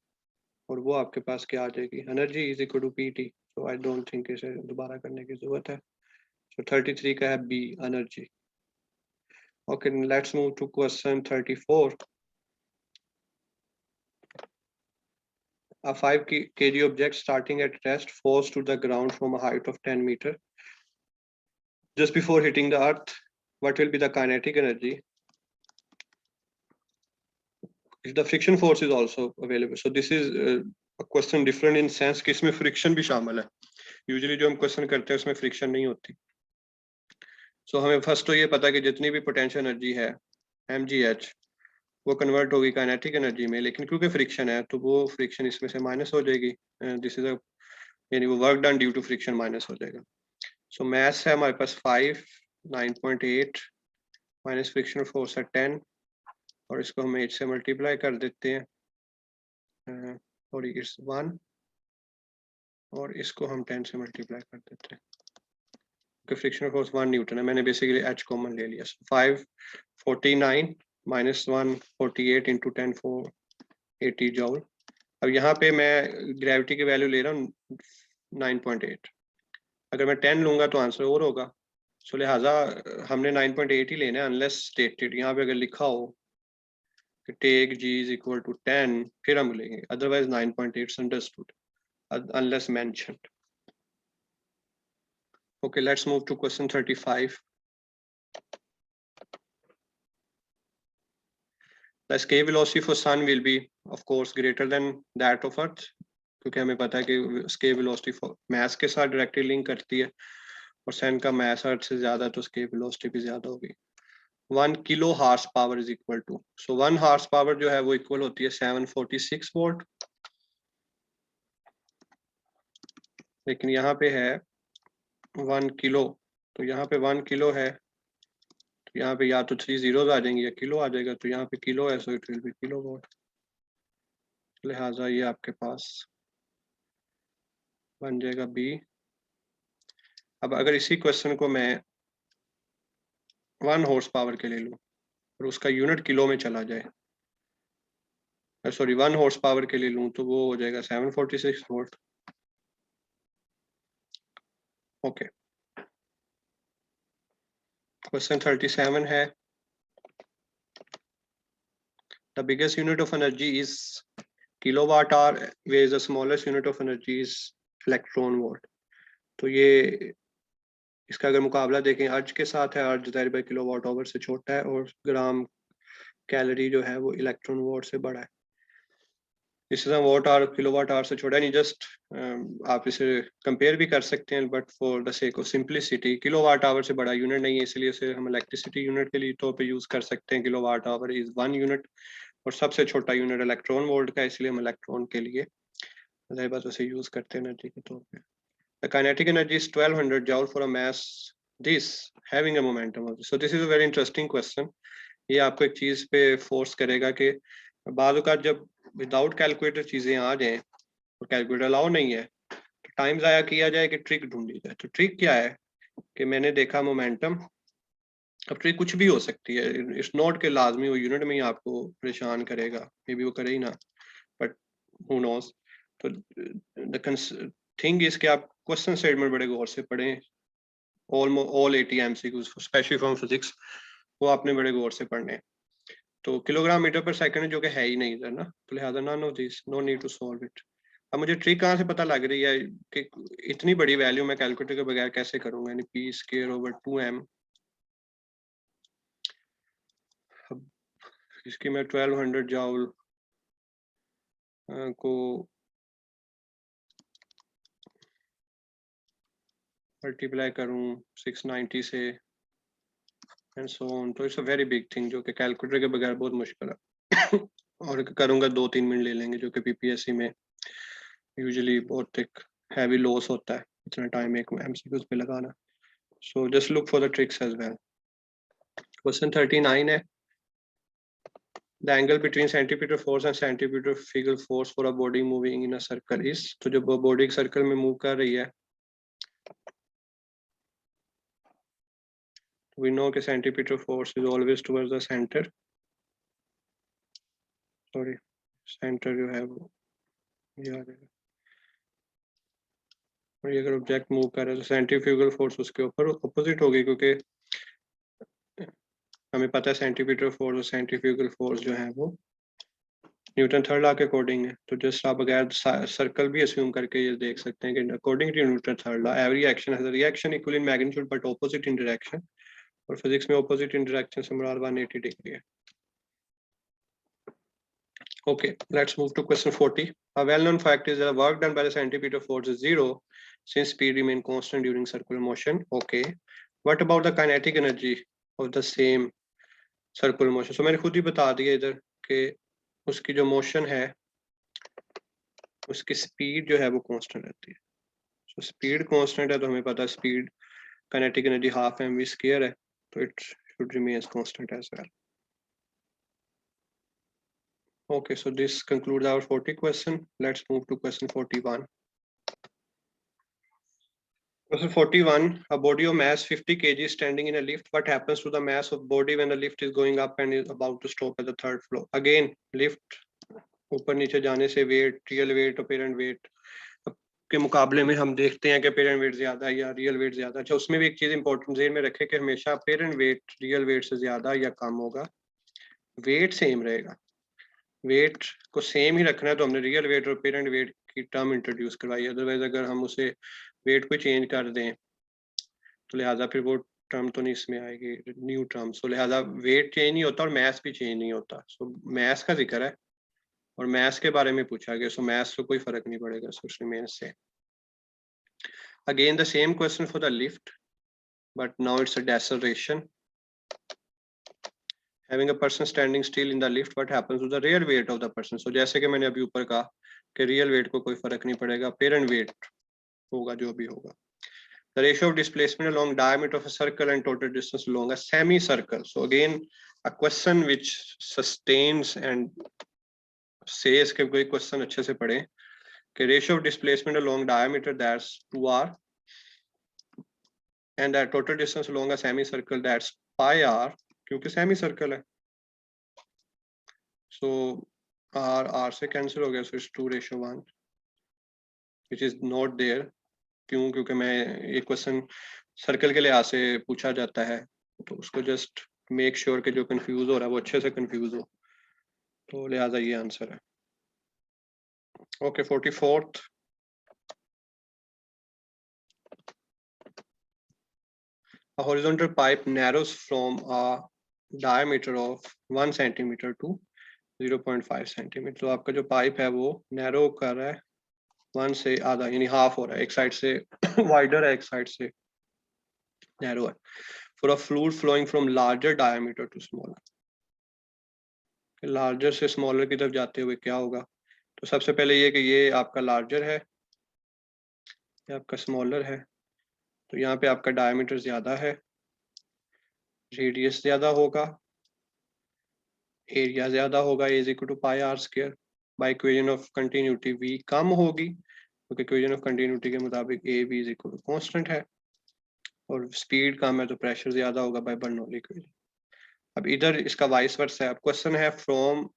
और वो आपके पास क्या आ जाएगी? Energy is equal to PT. So I don't think इसे दोबारा करने की जरूरत है. सो 33 का है B, energy. Okay, let's move to question 34. A 5 kg object starting at rest falls to the ground from a height of 10 meters. Just before hitting the earth, what will be the kinetic energy if the friction force is also available? So this is a question different in sense कि इसमें friction भी शामिल है. Usually जो हम question करते हैं उसमें friction नहीं होती. So हमें first तो ये पता है कि जितनी भी potential energy है mgh वो convert होगी kinetic energy में, लेकिन क्योंकि friction है तो वो friction इसमें से minus हो जाएगी. This is a यानी वो work done due to friction minus हो जाएगा. So mass है हमारे पास 5, 9.8 minus friction force है 10 और इसको हम 8 से मल्टीप्लाई कर देते हैं और इट्स 1 और इसको हम 10 से मल्टीप्लाई कर देते हैं क्योंकि फ्रिक्शन फोर्स 1 न्यूटन है. मैंने बेसिकली h कॉमन ले लिया. 549 माइनस 1 48 इंटू 10 480 जॉल. अब यहाँ पे मैं ग्रेविटी की वैल्यू ले रहा हूँ 9.8. अगर मैं 10 लूंगा तो आंसर और होगा. सो लिहाजा हमने 9.8 ही लेना है अनलेस स्टेटेड. यहाँ पे अगर लिखा हो take g is equal to 10 फिर हम लेंगे, otherwise 9.8 is understood unless mentioned. Okay, let's move to question 35. The escape velocity for sun will be of course greater than that of earth क्योंकि हमें पता है कि escape velocity for mass के साथ directly link करती है और sun का mass earth से ज्यादा तो escape velocity भी ज्यादा होगी. 1 kilo horse power is equal to. So 1 horse power जो है वो इक्वल होती है 746 वोल्ट. लेकिन यहाँ पे है 1 किलो तो यहाँ पे 1 किलो है तो यहाँ पे या तो 3 zeros आ जाएंगे या किलो आ जाएगा. तो यहाँ पे किलो है so it will B kilo volt. लिहाजा ये आपके पास बन जाएगा बी. अब अगर इसी क्वेश्चन को मैं 1 हॉर्स पावर के ले लूँ और उसका यूनिट किलो में चला जाए, सॉरी 1 हॉर्स पावर के लिए लूँ तो वो हो जाएगा 746 वोल्ट. ओके. क्वेश्चन 37 है. The biggest unit of energy is kilowatt hour, whereas the smallest unit of energy is electron volt. तो ये इसका अगर मुकाबला देखें अर्ज के साथ है, अर्ज ज़ाहिर बाय किलोवाट आवर से छोटा है और ग्राम कैलोरी जो है वो इलेक्ट्रॉन वोल्ट से बड़ा है. इस तरह वोट आवर किलोवाट आवर से छोटा नहीं. जस्ट आप इसे कंपेयर भी कर सकते हैं but for the sake of simplicity kilowatt hour से बड़ा यूनिट नहीं है इसलिए इसे हम इलेक्ट्रिसिटी यूनिट के लिए तौर पे यूज कर सकते हैं. किलोवाट आवर इज 1 यूनिट और सबसे छोटा यूनिट इलेक्ट्रॉन वोल्ट का इसलिए हम इलेक्ट्रॉन के लिए ज़ाहिर बात उसे यूज करते हैं एनर्जी के तौर पे. The kinetic energy is 1200 joule for a mass this having a momentum. So this is a very interesting question. ये आपको एक चीज पे फोर्स करेगा कि बाद का जब विदाउट कैलकुलेटर चीजें आ जाएं और कैलकुलेटर अलाउ नहीं है तो टाइम ज़ाया किया जाए कि ट्रिक ढूंढी जाए. तो ट्रिक क्या है कि मैंने देखा मोमेंटम. अब ट्रिक कुछ भी हो सकती है. इट्स नॉट के लाजमी वो यूनिट में ही आपको परेशान करेगा, मे बी वो करे ही ना, बट हु नोस. तो द थिंग इज कि आप क्वेश्चन स्टेटमेंट बड़े गौर से पढ़ें. All 80 MCQs specially from physics वो आपने बड़े गौर से पढ़ने हैं. तो किलोग्राम मीटर पर सेकंड जो कि है ही नहीं इधर ना, तो लिहाजा none of this, no need to solve it. अब मुझे ट्रिक कहाँ से पता लग रही है कि इतनी बड़ी वैल्यू मैं कैलकुलेटर के बगैर कैसे करूंगा, यानी पी स्क्वायर ओवर 2m. अब इसकी मैं 1200 जूल को मल्टीप्लाई करूं 690 से एंड सो ऑन, तो it's a very big thing जो कि कैलकुलेटर के बगैर बहुत मुश्किल है. और करूंगा 2-3 मिनट ले लेंगे जो कि पीपीएससी में यूजुअली बहुत एक हैवी लॉस होता है इतना टाइम एक एमसीक्यूज पे लगाना. So just look for the tricks as well. Question 39 है. The angle between centripetal force and centrifugal force for a body moving in a circle is. तो जब बॉडी सर्कल में मूव कर रही है we know कि centripetal force is always towards the center. Sorry, center जो है वो ये आ जाएगा. और ये अगर ऑब्जेक्ट मूव कर रहा है तो सेंट्रीफ्यूगल फोर्स उसके ऊपर ऑपोजिट होगी क्योंकि हमें पता है सेंट्रीपिटल फोर्स और सेंट्रीफ्यूगल फोर्स जो है वो न्यूटन थर्ड लॉ के अकॉर्डिंग है. तो जस्ट आप बगैर सर्कल भी अस्यूम करके ये देख सकते हैं कि according to Newton third law every action has a reaction equal in magnitude but opposite in direction. और फिजिक्स में ऑपोजिट इन डायरेक्शन से मुराद 180 डिग्री है। Okay, let's move to question 40. A well-known fact is that the work done by the centripetal force is zero since speed remains constant during circular motion. Okay, what about the kinetic energy of the same circular motion? So मैंने खुद ही बता दिया इधर कि उसकी जो motion है उसकी स्पीड जो है वो कांस्टेंट रहती है। So स्पीड कांस्टेंट है तो हमें पता है speed kinetic energy half mv square है, तो it should remain constant as well. Okay, so this concludes our 40 question. Let's move to question 41. Question 41, a body of mass 50 kg standing in a lift. What happens to the mass of body when the lift is going up and is about to stop at the third floor? Again, lift ऊपर नीचे जाने से weight, real weight, apparent weight के मुकाबले में हम देखते हैं कि apparent weight ज्यादा या real weight ज्यादा। अच्छा, उसमें भी एक चीज important ज़हन में रखें कि हमेशा apparent weight real weight से ज्यादा या कम होगा, weight same रहेगा। वेट को सेम ही रखना है तो हमने रियल वेट और पेरेंट वेट की टर्म इंट्रोड्यूस करवाई। अदरवाइज अगर हम उसे वेट को चेंज कर दें तो लिहाजा फिर वो टर्म तो नहीं इसमें आएगी, न्यू टर्म। सो लिहाजा वेट चेंज नहीं होता और मैथ भी चेंज नहीं होता। सो मैथ का जिक्र है और मैथ के बारे में पूछा गया, सो मैथ से कोई फर्क नहीं पड़ेगा। सो रिमेन से again the same question for the lift but now it's a deceleration. Having a person standing still in the lift, what happens to the real weight of the person? So जैसे कि मैंने अभी ऊपर कहा कि real weight को कोई फर्क नहीं पड़ेगा, apparent weight होगा जो भी होगा। The ratio of displacement along diameter of a circle and total distance along a semicircle. So again, a question which sustains and says कि कोई question अच्छे से पढ़े कि ratio of displacement along diameter that's 2r and the total distance along a semicircle that's pi r, क्योंकि semicircle है। So R से cancel हो गया, so it's 2:1 which is not there। क्यों? क्योंकि मैं ये क्वेश्चन सर्कल के लिहाज से पूछा जाता है तो उसको जस्ट मेक श्योर कि जो कंफ्यूज हो रहा है वो अच्छे से कंफ्यूज हो, तो लिहाजा ये आंसर है। Okay, 44th, a horizontal pipe narrows from a diameter of 1 centimeter to 0.5 centimetre. तो आपका जो पाइप है वो नैरो कर रहा है 1 से आधा, यानी हाफ हो रहा है, एक साइड से वाइडर है एक साइड से नैरो है। For a fluid flowing from larger diameter to smaller, larger से स्मॉलर की तरफ जाते हुए क्या होगा? तो सबसे पहले ये कि ये आपका लार्जर है, ये आपका स्मॉलर है, तो यहाँ पे आपका डायमीटर ज्यादा है, रेडियस ज्यादा होगा, एरिया ज्यादा होगा, is equal to pi r square. By equation of continuity v कम होगी क्योंकि इक्वेशन ऑफ कंटिन्यूटी के मुताबिक A B is equal to constant है, और स्पीड कम है तो प्रेशर ज्यादा होगा बाय बर्नौली इक्वेशन। अब इधर इसका वाइस वर्सा है। अब क्वेश्चन है फ्रॉम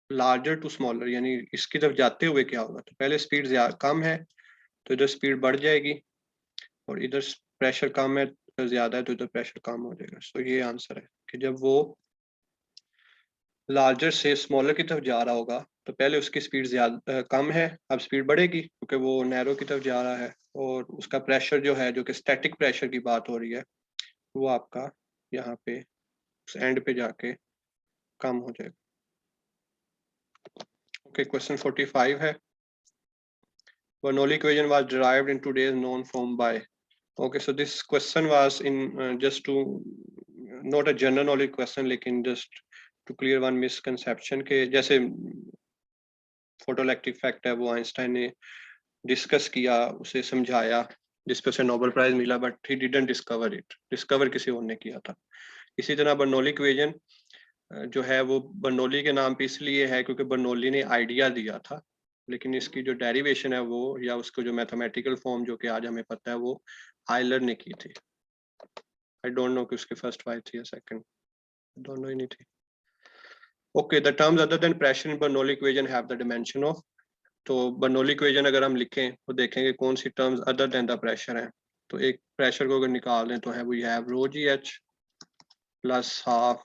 लार्जर टू स्मॉलर, यानी इसकी तरफ जाते हुए क्या होगा? तो पहले स्पीड कम है तो इधर स्पीड बढ़ जाएगी, और इधर प्रेशर कम है तो ज्यादा है तो इधर प्रेशर कम हो जाएगा। सो ये आंसर है कि जब वो लार्जर से स्मॉलर की तरफ जा रहा होगा तो पहले उसकी स्पीड ज्यादा कम है, अब स्पीड बढ़ेगी क्योंकि वो नैरो की तरफ जा रहा है, और उसका प्रेशर जो है, जो कि स्टैटिक प्रेशर की बात हो रही है, वो आपका यहाँ पे उस एंड पे जाके कम हो जाएगा। ओके, क्वेश्चन 45 है। Bernoulli equation was derived in today's known form by. Okay, so this question was in just to not a general knowledge question, लेकिन just to clear one misconception के जैसे फोटोइलेक्ट्रिक इफेक्ट है वो Einstein ने discuss किया, उसे समझाया, जिस पे उसे नोबेल प्राइज मिला, but he didn't discover it, discover किसी और ने किया था। इसी तरह बर्नौली इक्वेशन जो है वो बर्नौली के नाम पे इसलिए है क्योंकि बर्नौली ने आइडिया दिया था, लेकिन इसकी जो डेरिवेशन है वो, या उसको जो मैथमेटिकल फॉर्म जो कि आज हमें पता है, वो आयलर ने की थी। आई डोंट नो कि उसकी फर्स्ट वाइफ थी या सेकंड, दोनों ही नहीं थी। Okay, the terms other than pressure in Bernoulli equation have the dimension of. तो बर्नौली इक्वेशन अगर हम लिखें तो देखेंगे कौन सी terms other than the pressure है। तो एक प्रेशर को अगर निकाल दें तो है we have rho g h plus half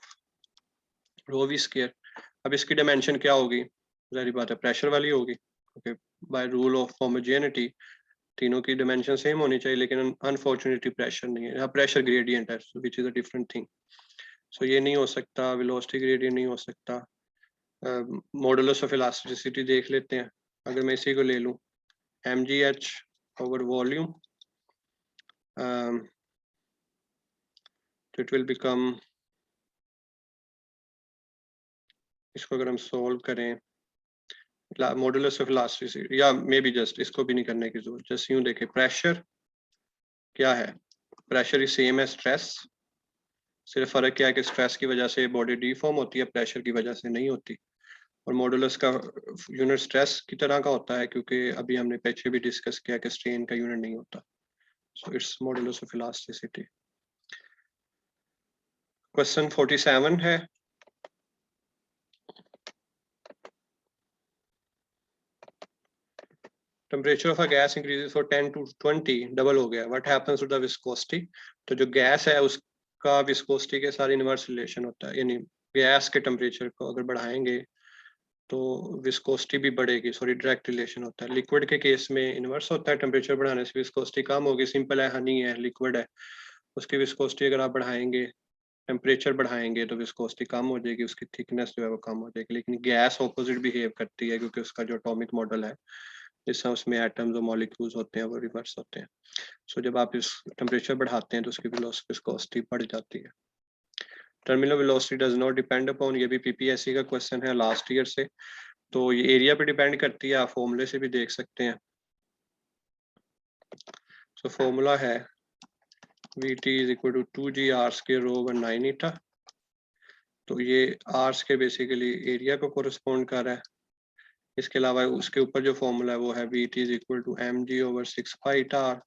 rho v square. अब इसकी डायमेंशन क्या होगी? जाहिर बात है प्रेशर वाली होगी, क्योंकि बाय रूल ऑफ होमोजेनिटी तीनों की डिमेंशन सेम होनी चाहिए, लेकिन अनफॉर्चुनेटली प्रेशर नहीं है, यहाँ प्रेशर ग्रेडियंट है, which is a different thing. So ये नहीं हो सकता, वेलोसिटी ग्रेडियंट नहीं हो सकता। मॉडुलस ऑफ इलास्टिसिटी देख लेते हैं, अगर मैं इसी को ले लूँ mgh ओवर वॉल्यूम, तो इट विल बिकम, इसको अगर हम सोल्व करें मॉडुलस ऑफ इलास्टिसिटी, या मे बी जस्ट इसको भी नहीं करने की जरूरत, जस्ट यूं देखें प्रेशर क्या है, प्रेशर इज सेम है स्ट्रेस, सिर्फ फर्क क्या है कि स्ट्रेस की वजह से बॉडी डीफॉर्म होती है, प्रेशर की वजह से नहीं होती। और मॉडुलस का यूनिट स्ट्रेस की तरह का होता है, क्योंकि अभी हमने पीछे भी डिस्कस किया कि स्ट्रेन का यूनिट नहीं होता। So it's modulus of elasticity. Question 47 है, temperature of a gas increases for 10 to 20, double हो गया, what happens to the viscosity. तो जो गैस है उसका विस्कोसिटी के साथ इनवर्स रिलेशन होता है, यानी गैस के टेम्परेचर को अगर बढ़ाएंगे तो विस्कोसिटी भी बढ़ेगी, सॉरी डायरेक्ट रिलेशन होता है। लिक्विड के केस में इनवर्स होता है, टेम्परेचर बढ़ाने से विस्कोसिटी कम होगी, सिंपल है, हनी है, लिक्विड है, उसकी विस्कोसिटी अगर आप बढ़ाएंगे, टेम्परेचर बढ़ाएंगे तो विस्कोसिटी कम हो जाएगी, उसकी थिकनेस जो है वो कम हो जाएगी। लेकिन गैस ऑपोजिट बिहेव करती है, क्योंकि उसका जो एटॉमिक मॉडल है, जिससे उसमें एटम्स और मॉलिक्यूल्स होते हैं वो रिवर्स होते हैं। सो जब आप इस टेम्परेचर बढ़ाते हैं तो उसकी विस्कोसिटी बढ़ जाती है। Terminal velocity does not depend upon, ये भी पीपीएससी का क्वेश्चन है लास्ट ईयर से, तो ये एरिया पे डिपेंड करती है, आप फॉर्मूले से भी देख सकते हैं। सो फॉर्मूला है Vt is equal to 2g r square rho over 9 eta, तो ये r स्क्वायर बेसिकली एरिया को कोरिस्पोंड कर रहा है। इसके अलावा उसके ऊपर जो फॉर्मूला है वो है Vt is equal to mg over 6 pi eta r,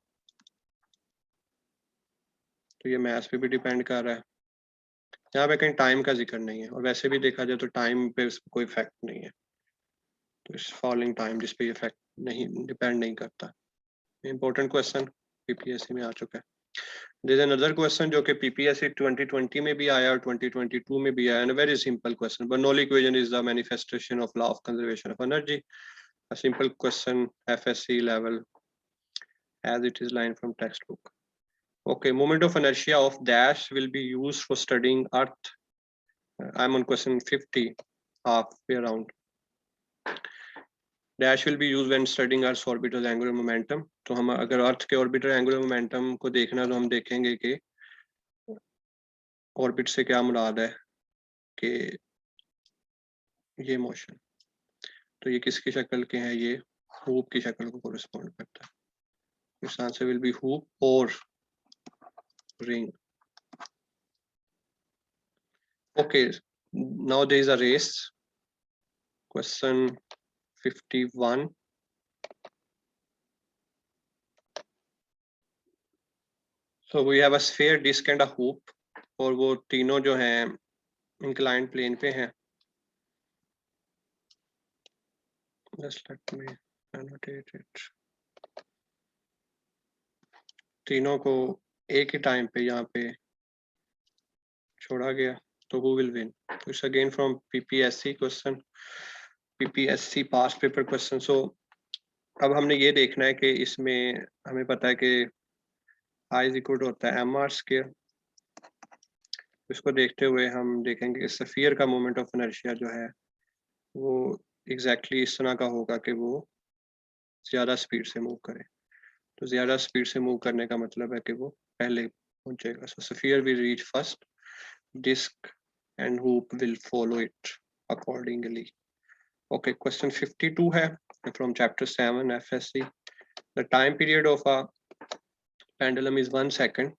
तो ये मैथ्स पे भी डिपेंड कर रहा है। यहाँ पे कहीं टाइम का जिक्र नहीं है, और वैसे भी देखा जाए तो टाइम पे कोई इफेक्ट नहीं है, तो इस फॉलोइंग टाइम जिस पे इफेक्ट नहीं, डिपेंड नहीं करता। इंपॉर्टेंट क्वेश्चन पीपीएससी में आ चुका है। देयर इज अनदर क्वेश्चन जो कि पीपीएससी 2020 में भी आया और 2022 में भी आया, and very simple question, Bernoulli equation is the manifestation of law of conservation of energy, a simple question FSc level as it is line from textbook. Okay, moment of inertia of dash will be used for studying earth. I'm on question 50, halfway around. Dash will be used when studying earth's orbital angular momentum. तो हम अगर अर्थ के orbital angular momentum को देखना तो हम देखेंगे कि ऑर्बिट से क्या मुराद है कि ये मोशन, तो ये किसकी शक्ल के हैं, ये हूप की शक्ल को कोरिस्पोंड करता है। इस आंसर विल बी हूप और ring. Okay, now there is a race. Question 51. So we have a sphere, disc and a hoop, और वो तीनों जो हैं inclined plane पे हैं। Just let me annotate it. तीनों को एक ही टाइम पे यहाँ पे छोड़ा गया, तो who will win? तो it's again from PPSC question, PPSC past paper question. So अब हमने ये देखना है कि इसमें हमें पता है कि I is equal to होता है mr स्क्वायर। इसको देखते हुए हम देखेंगे कि स्फीयर का मोमेंट ऑफ इनर्शिया जो है वो एग्जैक्टली इस तरह का होगा कि वो ज़्यादा स्पीड से मूव करे। तो ज़्यादा स्पीड से मूव करने का मतलब है कि वो पहले पहुंचेगा। So sphere will reach first, disc and hoop will follow it accordingly. Okay, question 52 है from chapter 7 FSC. The time period of a pendulum is 1 second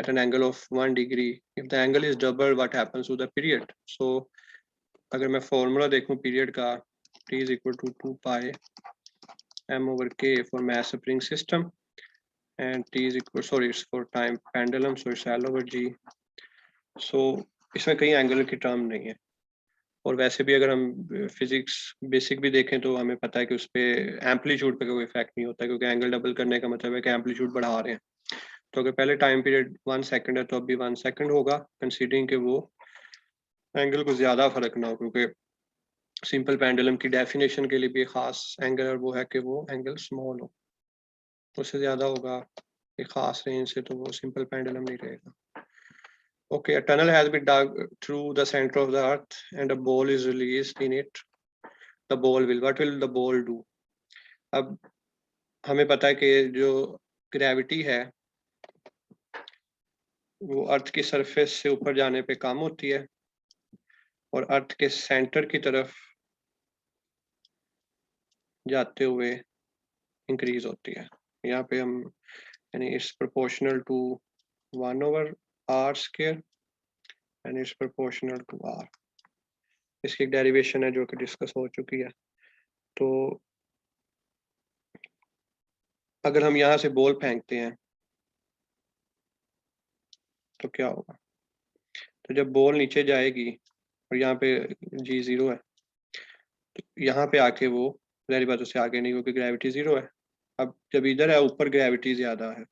at an angle of 1 degree. If the angle is double, what happens to the period? So अगर मैं formula देखूं period का, T is equal to 2 pi m over k for mass spring system, and T is equal, sorry, it's for time pendulum, so it's L over G. So इसमें कहीं angular की term नहीं है, और वैसे भी अगर हम फिजिक्स बेसिक भी देखें तो हमें पता है कि उस पर एम्पलीट्यूड पे कोई इफेक्ट नहीं होता, क्योंकि एंगल डबल करने का मतलब है कि एम्पलीट्यूड बढ़ा रहे हैं। तो अगर पहले टाइम पीरियड 1 सेकंड है तो अभी 1 सेकंड होगा, कंसीडरिंग कि वो एंगल को ज़्यादा फर्क ना हो, क्योंकि सिंपल पेंडुलम की डेफिनेशन के लिए भी खास एंगल, और वो है कि वो एंगल स्मॉल हो। उससे ज़्यादा होगा एक ख़ास रेंज से तो वो सिंपल पेंडुलम नहीं रहेगा। Okay, a tunnel has been dug through the center of the earth and a ball is released in it. The ball will, what will the ball do? अब हमें पता है कि जो ग्रेविटी है वो अर्थ की सरफेस से ऊपर जाने पे कम होती है और अर्थ के सेंटर की तरफ जाते हुए इंक्रीज होती है। यहाँ पे हम यानी it's proportional to 1/r² and it's proportional to r। इसकी एक डेरिवेशन है जो कि डिस्कस हो चुकी है। तो अगर हम यहाँ से बॉल फेंकते हैं तो क्या होगा? तो जब बॉल नीचे जाएगी और यहाँ पे g0 है तो यहाँ पे आके वो ज़ाहिर बात उससे आगे नहीं क्योंकि ग्रेविटी 0 है। अब जब इधर है ऊपर ग्रेविटी ज़्यादा है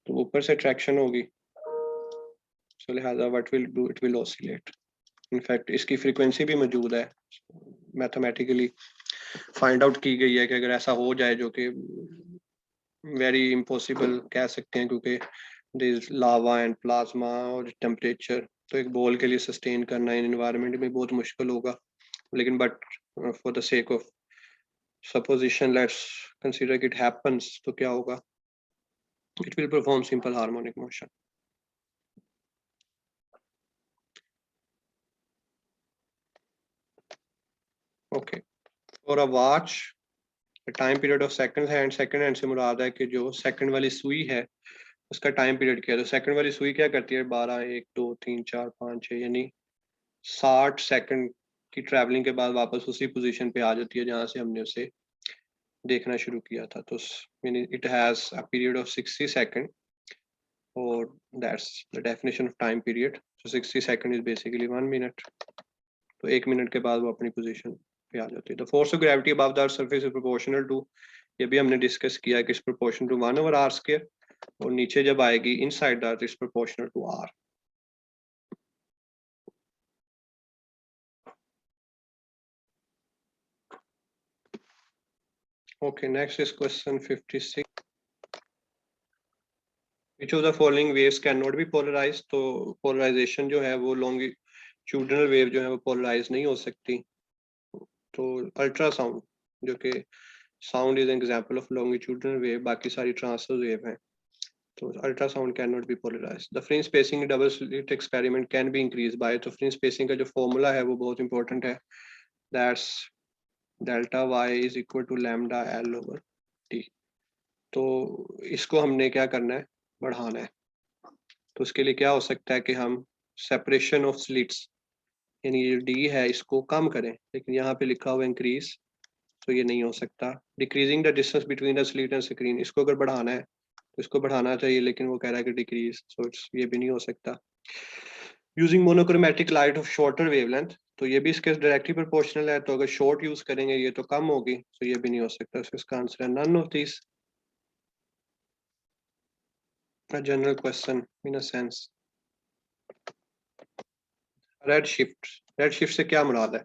तो ऊपर से ट्रैक्शन होगी, सो लिहाजा what will do, it will oscillate. In fact इसकी फ्रीक्वेंसी भी मौजूद है, मैथमेटिकली फाइंड आउट की गई है कि अगर ऐसा हो जाए, जो कि वेरी इम्पॉसिबल कह सकते हैं क्योंकि there is lava and plasma और टेम्परेचर, तो एक बॉल के लिए सस्टेन करना इन एनवायरनमेंट में बहुत मुश्किल होगा। लेकिन but for the sake of supposition, let's consider it happens, तो क्या होगा? It will perform simple harmonic motion. Okay, for a watch the time period of second hand से मुराद है कि जो सेकंड वाली सुई है उसका टाइम पीरियड क्या है। तो सेकंड वाली सुई क्या करती है? 12, 1, 2, 3, 4, 5, 6 यानी 60 सेकंड की ट्रैवलिंग के बाद वापस उसी पोजीशन पे आ जाती है जहां से हमने उसे देखना शुरू किया था। तो यानी it has a period of 60 second और that's the definition of time period. So 60 second is basically 1 minute. तो 1 मिनट के बाद वो अपनी पोजीशन पे आ जाती है। The force of gravity above the surface is proportional to, ये भी हमने डिस्कस किया कि इज प्रोपोर्शनल टू 1/r², और नीचे जब आएगी inside the earth is proportional to r। Okay, next is question 56. Which of the following waves cannot be polarized? तो polarization जो है वो longitudinal wave जो है वो polarize नहीं हो सकती। तो अल्ट्रासाउंड जो कि sound is an example of longitudinal wave, बाकी सारी ट्रांसवर्स वेव हैं। तो ultrasound can not be polarized. The fringe spacing in double slit experiment can be increase by, तो फ्रिंज स्पेसिंग का जो फॉर्मूला है वो बहुत इंपॉर्टेंट है, that's delta y is equal to lambda l over t. तो इसको हमने क्या करना है? बढ़ाना है। तो उसके लिए क्या हो सकता है कि हम सेपरेशन ऑफ स्लिट्स यानी ये डी है इसको कम करें, लेकिन यहाँ पे लिखा हुआ इंक्रीज, तो ये नहीं हो सकता। Decreasing the distance between the slit and screen, इसको अगर बढ़ाना है तो इसको बढ़ाना चाहिए, लेकिन वो कह रहा है कि डिक्रीज, सो ये भी नहीं हो सकता। Using monochromatic light of shorter wavelength, तो ये भी इसके डायरेक्टली प्रोपोर्शनल है, तो अगर शॉर्ट यूज करेंगे ये तो कम होगी, तो ये भी नहीं हो सकता। so इसका आंसर है none of this. A general question in a sense. Red shift से क्या मुराद है?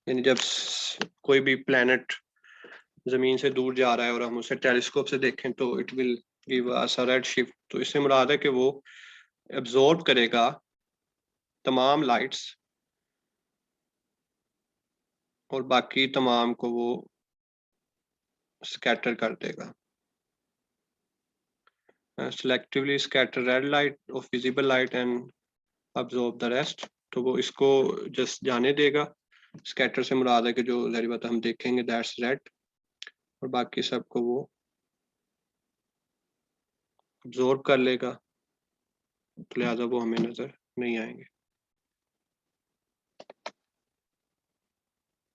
यानी जब कोई भी प्लैनेट जमीन से दूर जा रहा है और हम उसे टेलीस्कोप से देखें तो it will give us a red shift. तो इससे मुराद है कि वो एब्जॉर्ब करेगा तमाम लाइट्स और बाकी तमाम को वो स्कैटर कर देगा। selectively scatter red light of visible light and absorb the rest, तो वो इसको जस्ट जाने देगा। स्कैटर से मुराद है कि जो ज़ाहिर बात हम देखेंगे दैट्स रेड, और बाकी सबको वो अब्जॉर्ब कर लेगा, तो लिहाजा वो हमें नजर नहीं आएंगे।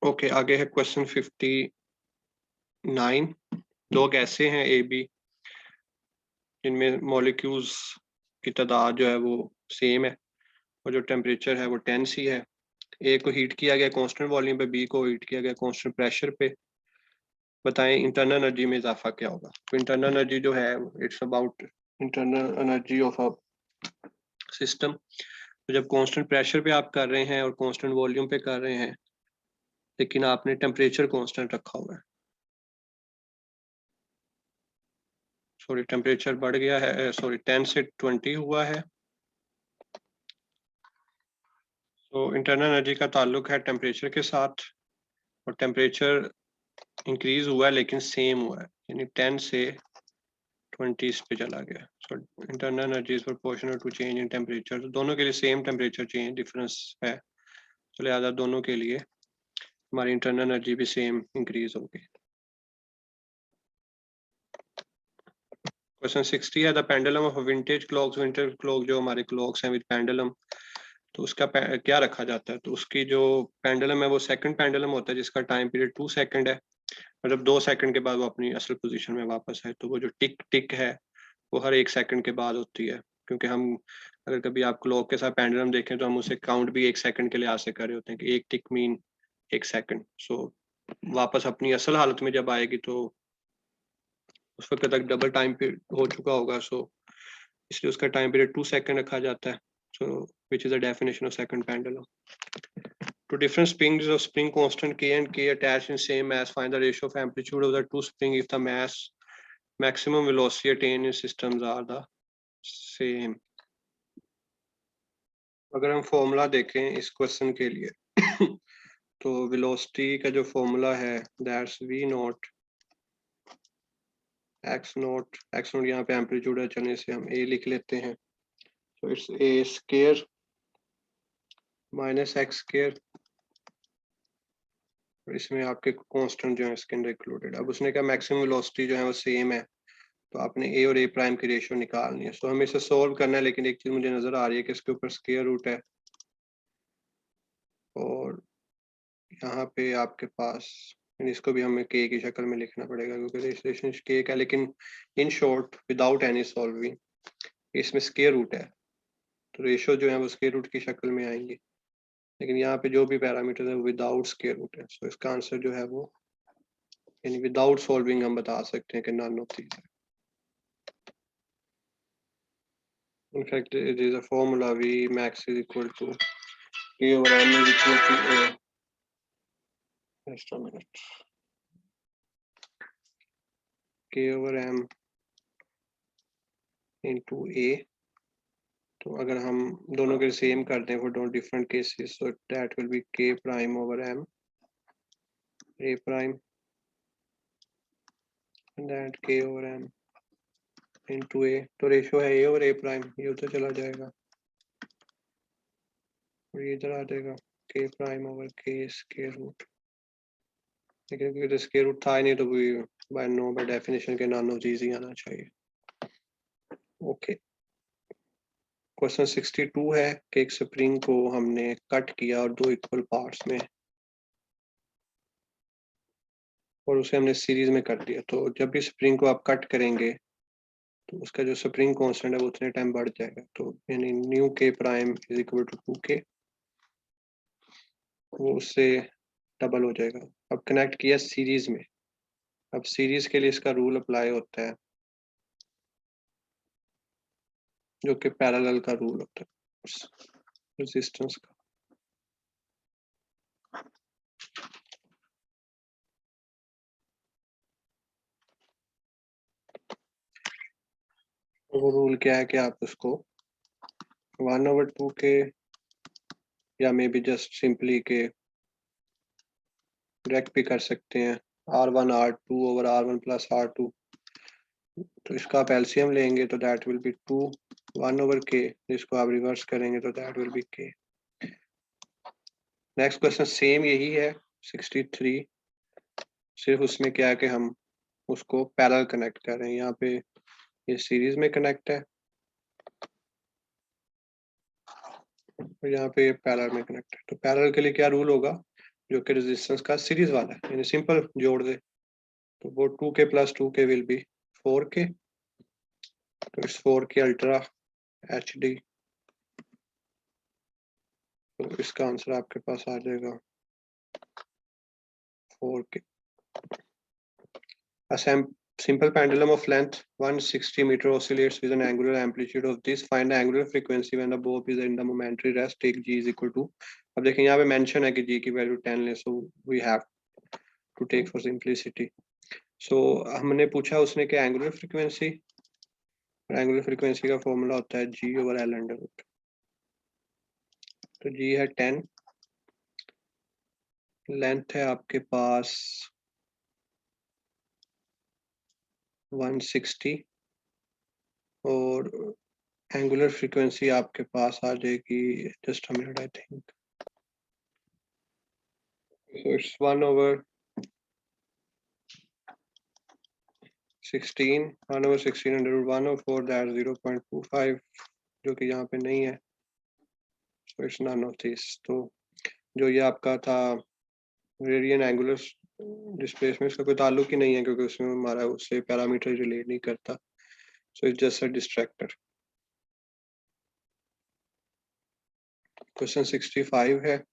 ओके, आगे है क्वेश्चन 59। दो गैसें हैं ए बी जिनमें मॉलिक्यूल्स की तादाद जो है वो सेम है और जो टेम्परेचर है वो 10 C है। ए को हीट किया गया कांस्टेंट वॉल्यूम पे, बी को हीट किया गया कांस्टेंट प्रेशर पे। बताएं इंटरनल एनर्जी में इजाफा क्या होगा? तो इंटरनल एनर्जी जो है it's about internal energy of a system. तो जब कांस्टेंट प्रेशर पे आप कर रहे हैं और कांस्टेंट वॉल्यूम पे कर रहे हैं, लेकिन आपने टेम्परेचर कांस्टेंट रखा हुआ है, सॉरी टेम्परेचर बढ़ गया है, सॉरी 10 से 20 हुआ है। तो इंटरनल एनर्जी का ताल्लुक है टेम्परेचर के साथ, और टेम्परेचर इंक्रीज हुआ है लेकिन सेम हुआ है, यानी 10 से 20 पे चला गया। So internal energy is proportional to change in temperature. तो दोनों के लिए सेम टेम्परेचर चेंज डिफरेंस है, तो लिहाजा दोनों के लिए हमारी इंटरनल एनर्जी भी सेम इंक्रीज होगी। क्वेश्चन 60 है the pendulum of vintage clocks. Vintage clock जो हमारे क्लॉक्स हैं विद पेंडुलम, तो उसका क्या रखा जाता है? तो उसकी जो पेंडुलम है वो सेकंड पेंडुलम होता है जिसका टाइम पीरियड 2 सेकंड है, मतलब 2 सेकंड के बाद वो अपनी असल पोजीशन में वापस है। तो वो जो टिक टिक है वो हर 1 सेकंड के बाद होती है, क्योंकि हम अगर कभी आप क्लॉक के साथ पेंडुलम देखें तो हम उसे काउंट भी 1 सेकंड के लिहाज से कर रहे होते हैं कि एक टिक मीन 1 सेकंड। सो वापस अपनी असल हालत में जब आएगी तो उस वक्त तक डबल टाइम पीरियड हो चुका होगा, सो इसलिए उसका टाइम पीरियड 2 सेकंड रखा जाता है। So which is the definition of second pendulum. To different springs of spring constant K and K attached in same mass, find the ratio of amplitude of the two springs if the mass maximum velocity attained in systems are the same. अगर हम formula देखें इस question के लिए तो velocity का जो formula है that's v not x not यहाँ पे एम्पलीट्यूड है, चलिए इसे हम a लिख लेते हैं। तो it's a square minus x square, इसमें आपके कांस्टेंट जो है इसके अंदर इंक्लूडेड। अब उसने कहा मैक्सिमम वेलोसिटी जो है वो सेम है, तो आपने a और a प्राइम की रेशियो निकालनी है। सो हमें इसे सोल्व करना है, लेकिन एक चीज मुझे नजर आ रही है कि इसके ऊपर स्क्वायर रूट है और यहाँ पे आपके पास, इसको भी हमें k की शक्ल में लिखना पड़ेगा क्योंकि रेशियो k का, लेकिन in short without any solving इसमें स्क्वायर रूट है, तो रेशियो जो है वो स्क्वायर रूट की शक्ल में आएंगी, लेकिन यहाँ पे जो भी पैरामीटर है वो विदाउट स्क्वायर रूट है। सो इसका आंसर जो है वो यानी विदाउट सॉल्विंग हम बता सकते हैं कि नन ऑफ दीज है। In fact, it is a formula V max is equal to K over M is equal to A. Just a minute. K over M into A. तो अगर हम दोनों के सेम करते हैं for two different cases, so that will be K prime over M, A prime, and that K over M into A. तो ratio है A और A prime, ये उधर चला जाएगा और ये इधर आ जाएगा K prime over K square root। लेकिन क्योंकि स्क्वायर रूट था ही नहीं तो बाय डेफिनेशन के नॉन ऑफ दीज ही आना चाहिए। ओके, क्वेश्चन 62 है कि एक स्प्रिंग को हमने कट किया और 2 इक्वल पार्ट्स में और उसे हमने सीरीज में कर दिया। तो जब भी स्प्रिंग को आप कट करेंगे तो उसका जो स्प्रिंग कांस्टेंट है वो उतने टाइम बढ़ जाएगा, तो यानी new K prime is equal to 2K, वो उससे डबल हो जाएगा। अब कनेक्ट किया सीरीज में, अब सीरीज के लिए इसका रूल अप्लाई होता है जो कि पैरेलल का रूल होता है रेजिस्टेंस का। वो रूल क्या है कि आप उसको 1/2K या मे बी जस्ट सिंपली के डायरेक्ट भी कर सकते हैं R1 R2 over R1 plus R2। तो इसका आप एलसीएम लेंगे तो दैट विल बी 2 1/K, जिसको आप रिवर्स करेंगे तो that will B K। Next question same यही है 63, सिर्फ उसमें क्या है कि हम उसको पैरेलल कनेक्ट कर रहे हैं। यहाँ पे ये सीरीज में कनेक्ट है और यहाँ पे पैरेलल में कनेक्ट है। तो पैरेलल के लिए क्या रूल होगा, जो कि रेजिस्टेंस का सीरीज वाला है, यानी सिंपल जोड़ दे, तो वो 2K plus 2K will be 4K, तो इट्स 4K अल्ट्रा HD। तो इसका आंसर आपके पास आ जाएगा 4K। A simple pendulum of length 160 meter oscillates with an angular amplitude of this. Find the angular frequency when the bob is in the momentary rest. Take G is equal to, अब देखें यहाँ पे mention है कि G की value 10 ले, so we have to take for simplicity. So हमने पूछा उसने कि एंगुलर फ्रीक्वेंसी एंगुलर फ्रीक्वेंसी का फॉर्मूला होता है जी ओवर एल अंडर रूट। तो जी है 10, लेंथ है आपके पास 160 और एंगुलर फ्रीक्वेंसी आपके पास आ जाएगी, just a minute I think, so it's 1 over 16, 1 over 16 under root 1 over 4, that 0.25, जो कि यहाँ पे नहीं है, so it's none of this। तो जो ये आपका था रेडियन एंगुलर डिस्प्लेसमेंट, इसका कोई ताल्लुक ही नहीं है क्योंकि उसमें हमारा उससे पैरामीटर रिलेट नहीं करता, so it's just a distractor। Question 65 है,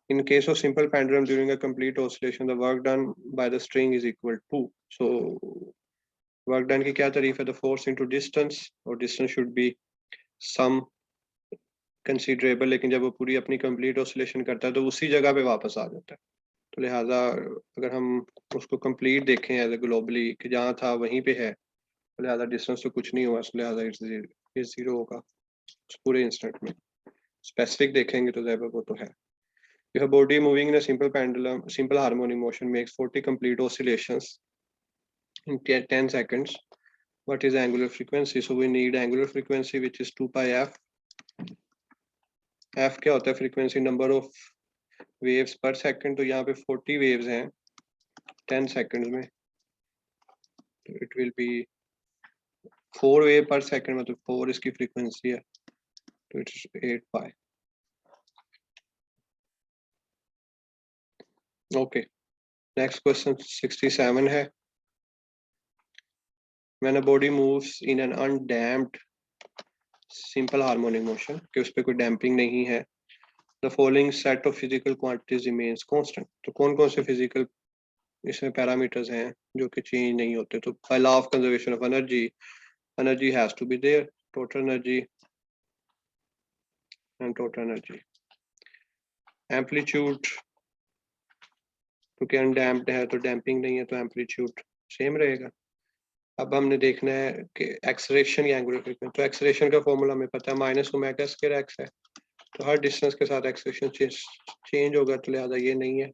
in case of simple pendulum during a complete oscillation the work done by the string is equal to, so work done की क्या तारीफ है, द फोर्स इनटू डिस्टेंस, और distance should be some considerable, लेकिन जब वो पूरी अपनी कंप्लीट ऑसिलेशन करता है तो उसी जगह पे वापस आ जाता है। तो लिहाजा अगर हम उसको कंप्लीट देखें एज ए ग्लोबली कि जहाँ था वहीं पे है, तो लिहाजा डिस्टेंस तो कुछ नहीं हुआ, लिहाजा इट्स जीरो होगा उस पूरे इंस्टेंट में। स्पेसिफिक देखेंगे तो जब वो तो है। If a body moving in a simple pendulum, simple harmonic motion makes 40 complete oscillations in 10 seconds, what is the angular frequency? So we need angular frequency which is 2 pi f। f क्या होता है, frequency number of waves per second, तो यहाँ पे 40 waves हैं 10 seconds में, तो it will be 4 wave per second, मतलब 4 इसकी frequency है, तो it's 8 pi। Okay, next question 67 है, when a body moves in an undamped simple harmonic motion, कि उस पर कोई damping नहीं है, the following set of physical quantities remains constant। तो कौन कौन से physical इसमें पैरामीटर्स हैं जो कि चेंज नहीं होते? तो by law of conservation of energy, energy has to be there, total energy and total energy। Amplitude क्योंकि अनडैम्प्ड है तो डैम्पिंग नहीं है तो एम्पलीट्यूड सेम रहेगा। अब हमने देखना है कि एक्सलेरेशन या एंगुलर फ्रीक्वेंसी, तो एक्सलेरेशन का फॉर्मूला हमें पता है माइनस ओमेगा स्क्वायर एक्स है, तो हर डिस्टेंस के साथ एक्सलेरेशन चेंज होगा, तो लिहाजा ये नहीं है,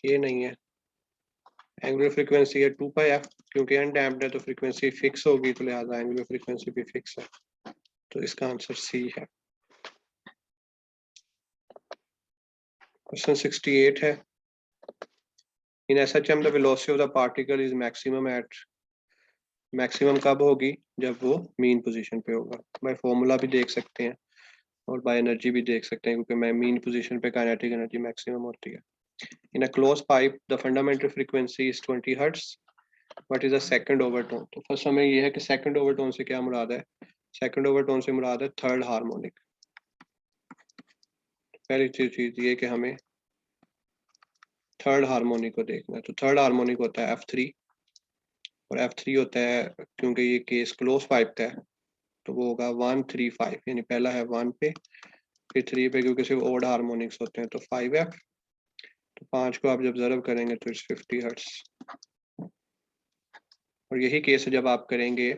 ये नहीं है। एंगुलर फ्रीक्वेंसी है 2 पाई एफ, क्योंकि अनडैम्प्ड है तो फ्रीक्वेंसी फिक्स होगी, तो लिहाजा एंगुलर फ्रीक्वेंसी भी फिक्स है, तो इसका आंसर सी है। क्वेश्चन 68 है, in SHM the velocity of the particle is maximum at, maximum कब होगी, जब वो मीन पोजीशन पे होगा। बाय फॉर्मूला भी देख सकते हैं और बाय एनर्जी भी देख सकते हैं, क्योंकि मैं मीन पोजीशन पे काइनेटिक एनर्जी मैक्सिमम होती है। In a close pipe the fundamental frequency is 20 hertz, what is a second overtone. तो फर्स्ट हमें ये है कि सेकंड ओवरटोन से क्या मुराद है, सेकंड ओवरटोन से मुराद है थर्ड हार्मोनिक। पहली चीज ये कि हमें थर्ड हार्मोनिक को देखना है, तो थर्ड हार्मोनिक होता है F3, और F3 होता है क्योंकि ये केस क्लोज पाइप का है तो वो होगा 135, यानी पहला है 1 पे, फिर 3 पे, क्योंकि सिर्फ ओड हार्मोनिक्स होते हैं तो 5F, तो 5 को आप जब ऑब्जर्व करेंगे तो इट्स 50 हर्ट्ज। और यही केस है जब आप करेंगे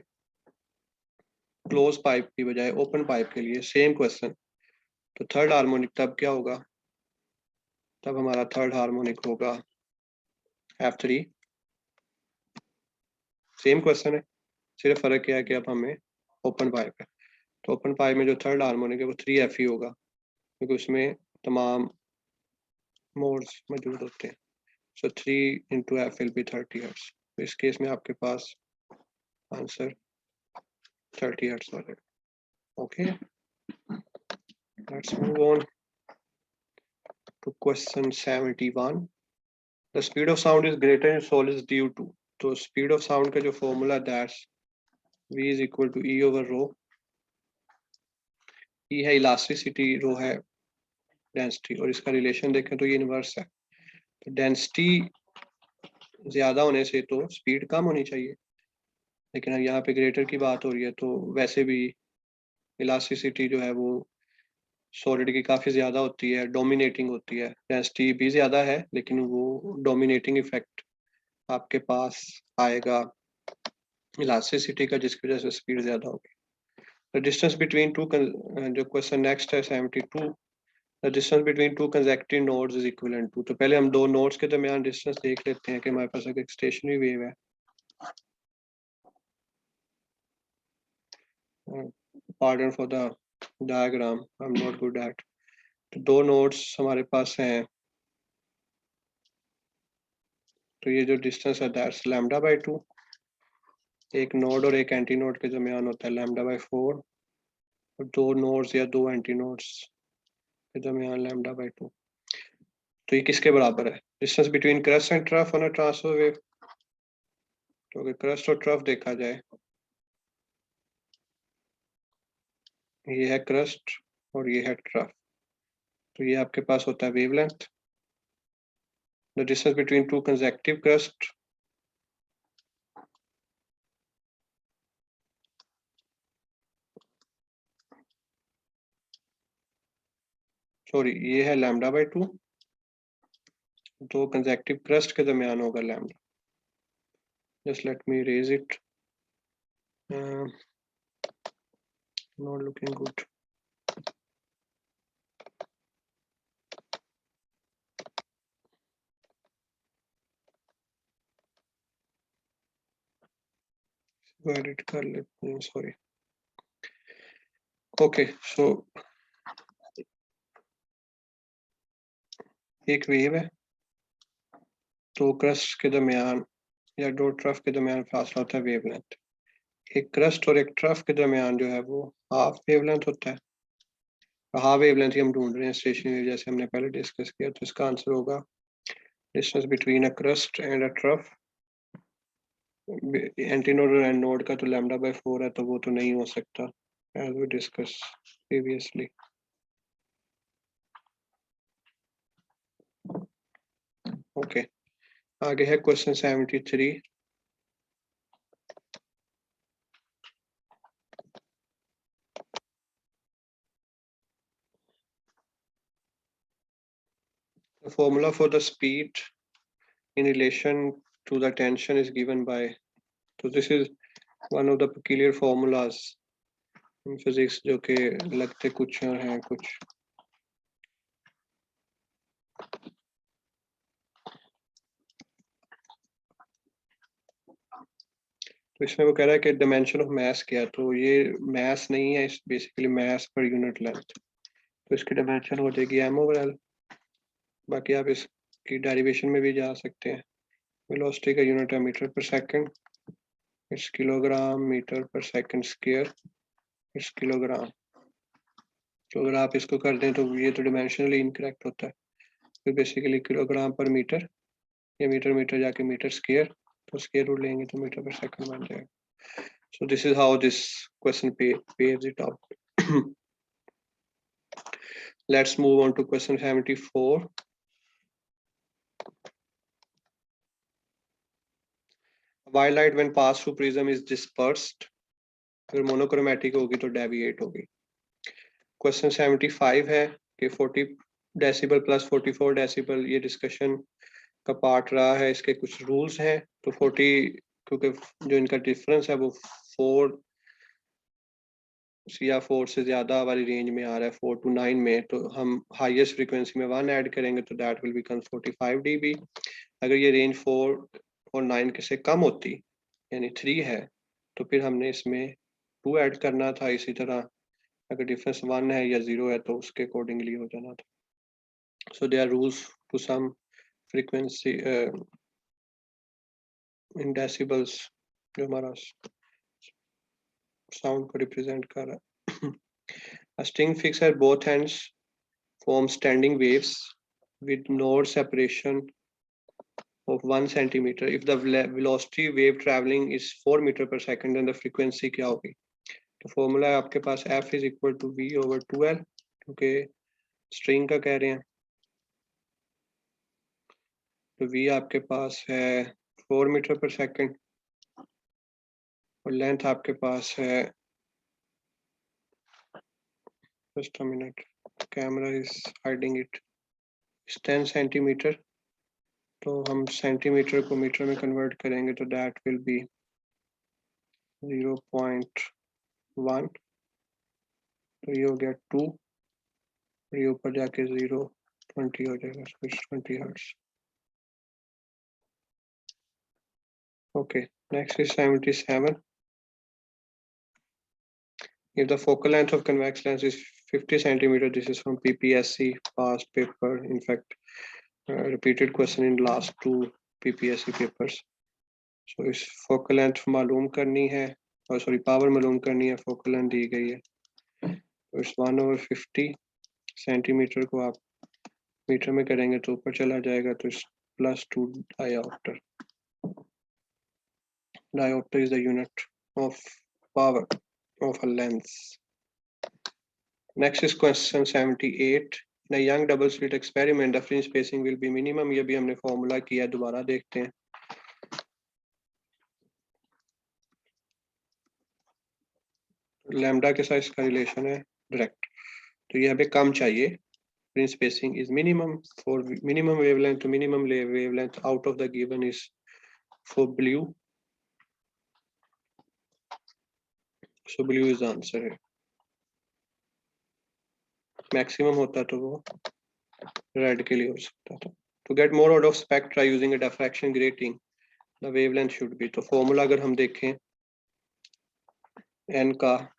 क्लोज पाइप की बजाय ओपन पाइप के लिए सेम क्वेश्चन, तो थर्ड हार्मोनिक तब क्या होगा, तब हमारा थर्ड हार्मोनिक होगा F3। सेम क्वेश्चन है, सिर्फ फर्क क्या है कि अब हमें ओपन पाइप है, तो ओपन पाइप में जो थर्ड हार्मोनिक है वो 3F ही होगा, क्योंकि उसमें तमाम मोड्स मौजूद होते हैं। सो 3 into F will be 30 hertz, तो इस केस में आपके पास आंसर 30 हर्ट्ज वाला। Okay, let's move on to question 71। The speed of sound is greater in solids due to, तो speed of sound का जो formula that's v is equal to e over rho। e है elasticity, रो है density, और इसका relation देखें तो ये इनवर्स है, तो डेंसिटी ज्यादा होने से तो स्पीड कम होनी चाहिए, लेकिन यहाँ पे ग्रेटर की बात हो रही है, तो वैसे भी इलास्टिसिटी जो है वो सॉलिड की काफ़ी ज़्यादा होती है, डोमिनेटिंग होती है, डेंसिटी भी ज़्यादा है लेकिन वो डोमिनेटिंग इफेक्ट आपके पास आएगा इलास्टिसिटी का, जिसकी वजह से स्पीड ज्यादा होगी। द डिस्टेंस बिटवीन टू, जो क्वेश्चन नेक्स्ट है 72, the distance between two consecutive nodes is equivalent to. तो पहले हम दो नोड्स के दरमियान डिस्टेंस देख लेते हैं कि हमारे पास एक स्टेशनरी वेव है, pardon for the diagram, I am not good at. तो दो नोड्स हमारे पास हैं, तो ये जो डिस्टेंस है दैट्स लैम्डा बाई 2। एक नोड और एक एंटी नोड के दरमियान होता है लैम्डा बाई 4, और दो नोड्स या दो एंटी नोड्स के दरमियान लैम्डा बाई 2। तो ये किसके बराबर है? Distance between crust and trough on a transfer wave. तो अगर क्रस्ट और ट्रफ देखा जाए, ये है क्रस्ट और ये है ट्रफ, तो ये आपके पास होता है wavelength. The distance between two consecutive crust, sorry ये है लैम्डा बाई 2, दो कंसेक्यूटिव क्रस्ट के दरमियान होगा lambda. Just let me raise it, not looking good. Edit कर लेते हैं, सॉरी। ओके, सो एक वेव है, दो क्रस्ट के दरमियान या दो ट्रफ के दरमियान फासला होता है वेवलेंथ। एक क्रस्ट और एक ट्रफ के दरमियान जो है वो हाफ वेवलेंथ होता है। हाफ वेवलेंथ ही हम ढूंढ रहे हैं स्टेशनरी वेव, जैसे हमने पहले डिस्कस किया। तो इसका आंसर होगा distance between a crust and a trough. Antinode और एंड नोड का तो लैम्डा बाई 4 है, तो वो तो नहीं हो सकता, as we discuss previously. Okay, आगे है question 73। The formula for the speed in relation to the tension is given by, so this is one of the peculiar formulas in physics जो कि लगते कुछ और हैं कुछ। तो इसमें वो कह रहा है कि डायमेंशन ऑफ मास क्या है, तो ये मास नहीं है, basically mass per unit length. तो इसकी डायमेंशन हो जाएगी m ओवर l। बाकी आप इसकी डेरिवेशन में भी जा सकते हैं। वेलोसिटी का यूनिट है मीटर पर सेकंड, इट्स किलोग्राम मीटर पर सेकंड स्क्वायर, इट्स किलोग्राम। तो अगर आप इसको कर दें तो ये तो डिमेंशनली इनकरेक्ट होता है। फिर बेसिकली किलोग्राम पर मीटर, या मीटर मीटर जाके मीटर स्क्वायर, तो स्क्वायर रूट लेंगे तो मीटर पर सेकंड बन जाएगा। So this is how this question pairs it out. Let's move on to question 74. White light when passed through prism is dispersed. अगर monochromatic होगी तो डेविएट होगी। क्वेश्चन 75 है कि 40 डेसिबल प्लस 44 डेसिबल, ये डिस्कशन का पार्ट रहा है। इसके कुछ रूल्स हैं। तो 40, क्योंकि जो इनका डिफरेंस है वो 4 या 4 से ज्यादा वाली रेंज में आ रहा है, 4 to 9 में, तो हम हाईएस्ट फ्रीक्वेंसी में 1 ऐड करेंगे तो दैट विल बिकम 45 dB। अगर ये रेंज 4 और 9 के से कम होती, यानी 3 है, तो फिर हमने इसमें 2 ऐड करना था। इसी तरह अगर डिफरेंस 1 है या 0 है तो उसके अकॉर्डिंगली हो जाना था। So there are rules to some frequency in decibels, जो हमारा साउंड को रिप्रेजेंट कर रहा है। A string fixed at both ends forms standing waves with node separation of 1 centimeter. If the velocity wave traveling is 4 meter per second, then the frequency क्या होगी? तो formula है आपके पास F is equal to V over 2L, क्योंकि string का कह रहे हैं। तो V आपके पास है 4 मीटर पर सेकंड और लेंथ आपके पास है, just a minute, camera is hiding it, 10 centimeter। तो हम सेंटीमीटर को मीटर में कन्वर्ट करेंगे तो दैट विल बी 0.1, तो ये हो गया 2, ये ऊपर जाके 0.20 हो जाएगा, 20 hertz. Okay, next is 77. If the focal length of convex lens is 50 centimeter, this is from PPSC past paper. In fact, repeated question in last 2 PPSC papers. So इस focal length मालूम करनी है, और sorry power मालूम करनी है, focal length दी गई है, तो इस 1/50 सेंटीमीटर को आप मीटर में करेंगे तो ऊपर चला जाएगा, तो इस +2 diopter. Diopter is the unit of power of a lens. Next is question 78. In a young double slit experiment, the fringe spacing will be minimum. ये भी हमने फॉर्मूला किया, दोबारा देखते हैं. लैम्डा के साथ इसका रिलेशन है डायरेक्ट, तो ये हमें कम चाहिए. Fringe spacing is minimum for minimum wavelength to minimum wavelength out of the given is for blue. So blue is the answer है. Maximum होता तो वो रेड के लिए हो सकता था. To get more out of spectra using a diffraction grating, the wavelength should be, तो फॉर्मूला अगर हम देखें n का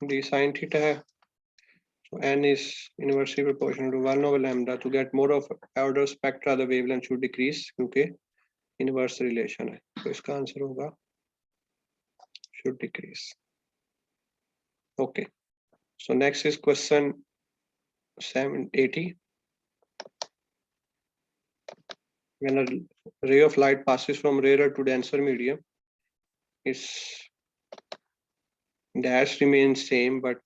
d sin theta है, so n is inversely proportional to 1/lambda. To get more of out of spectra, the wavelength should decrease क्योंकि inverse relation है, तो इसका आंसर होगा should decrease. Okay, so next is question 780. When a ray of light passes from rarer to denser medium, its dash remains same but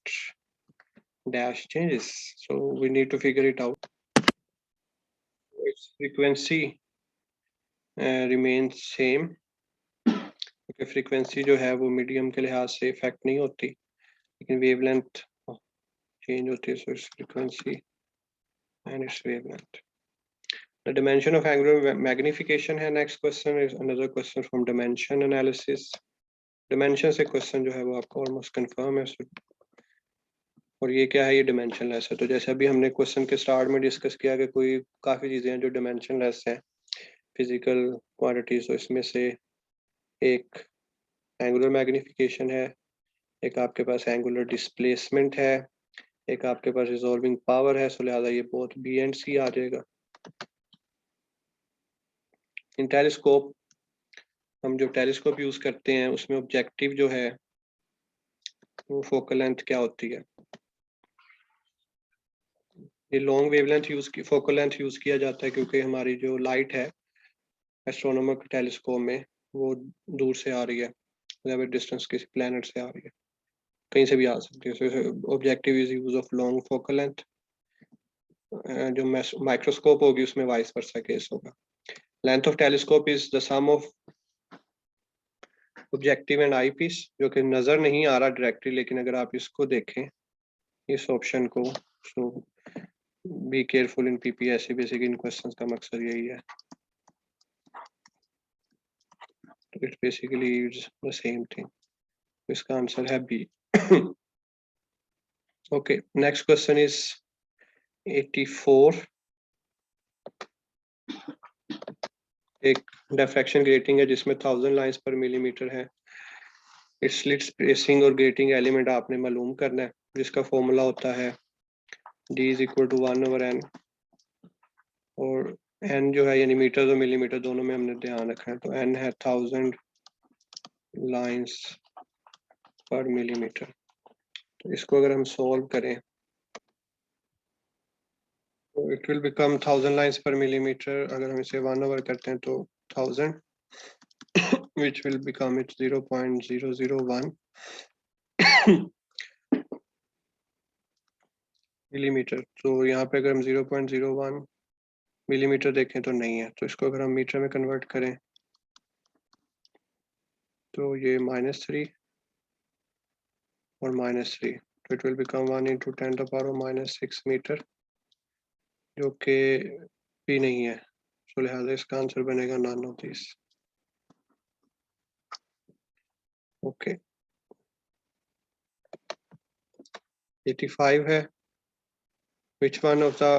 dash changes, so we need to figure it out. Its frequency remains same, क्योंकि frequency जो है वो medium के लिहाज से effect नहीं होती, लेकिन wavelength change होती है, so its frequency and its wavelength. The dimension of angular magnification है. Next question is another question from dimension analysis. Dimension से question जो है वो आपको almost confirm है, और ये क्या है, ये dimensionless है. तो जैसे अभी हमने question के start में discuss किया कि कोई काफ़ी चीज़ें हैं जो dimensionless हैं, physical quantities, तो इसमें से एक angular magnification है, एक आपके पास angular displacement है, एक आपके पास resolving power है, so लिहाजा ये both B and C आ जाएगा. इन टेलीस्कोप, हम जो टेलीस्कोप यूज करते हैं उसमें ऑब्जेक्टिव जो है वो फोकल लेंथ क्या होती है. ये long wavelength focal length use किया जाता है क्योंकि हमारी जो लाइट है एस्ट्रोनॉमर के टेलीस्कोप में वो दूर से आ रही है, मतलब डिस्टेंस किसी प्लैनेट से आ रही है, कहीं से भी आ सकती है. Objective is use of long focal length. जो माइक्रोस्कोप होगी उसमें वाइस वर्सा केस होगा. Length of telescope is the sum of objective and eyepiece, जो कि नजर नहीं आ रहा डायरेक्टली, लेकिन अगर आप इसको देखें इस ऑप्शन को, so be careful in PPSC basic in questions का मकसद यही है. तो it basically is the same thing, इसका आंसर है B. Okay, next question is 84. एक डिफ्रैक्शन ग्रेटिंग है जिसमें 1000 लाइंस पर मिलीमीटर है. इट्स स्लिट स्पेसिंग और ग्रेटिंग एलिमेंट आपने मालूम करना है, जिसका फॉर्मूला होता है d is equal to 1/n, और n जो है यानी मीटर और मिलीमीटर दोनों में हमने ध्यान रखना है. तो n है 1000 लाइंस पर मिलीमीटर. तो इसको अगर हम सॉल्व करें तो इट विल बिकम 1000 लाइंस पर मिलीमीटर. अगर हम इसे 1/, करते हैं तो 1000, which will become it 0.001 millimetre. तो यहाँ पे अगर हम 0.01 मिलीमीटर देखें तो नहीं है, तो इसको अगर हम मीटर में कन्वर्ट करें तो ये -3 और -3, तो इट विल बिकम 1 × 10⁻⁻6 मीटर. जो कि भी नहीं है, तो लिहाजा इसका आंसर बनेगा नन ऑफ दिस। ओके 85 है, which one of the,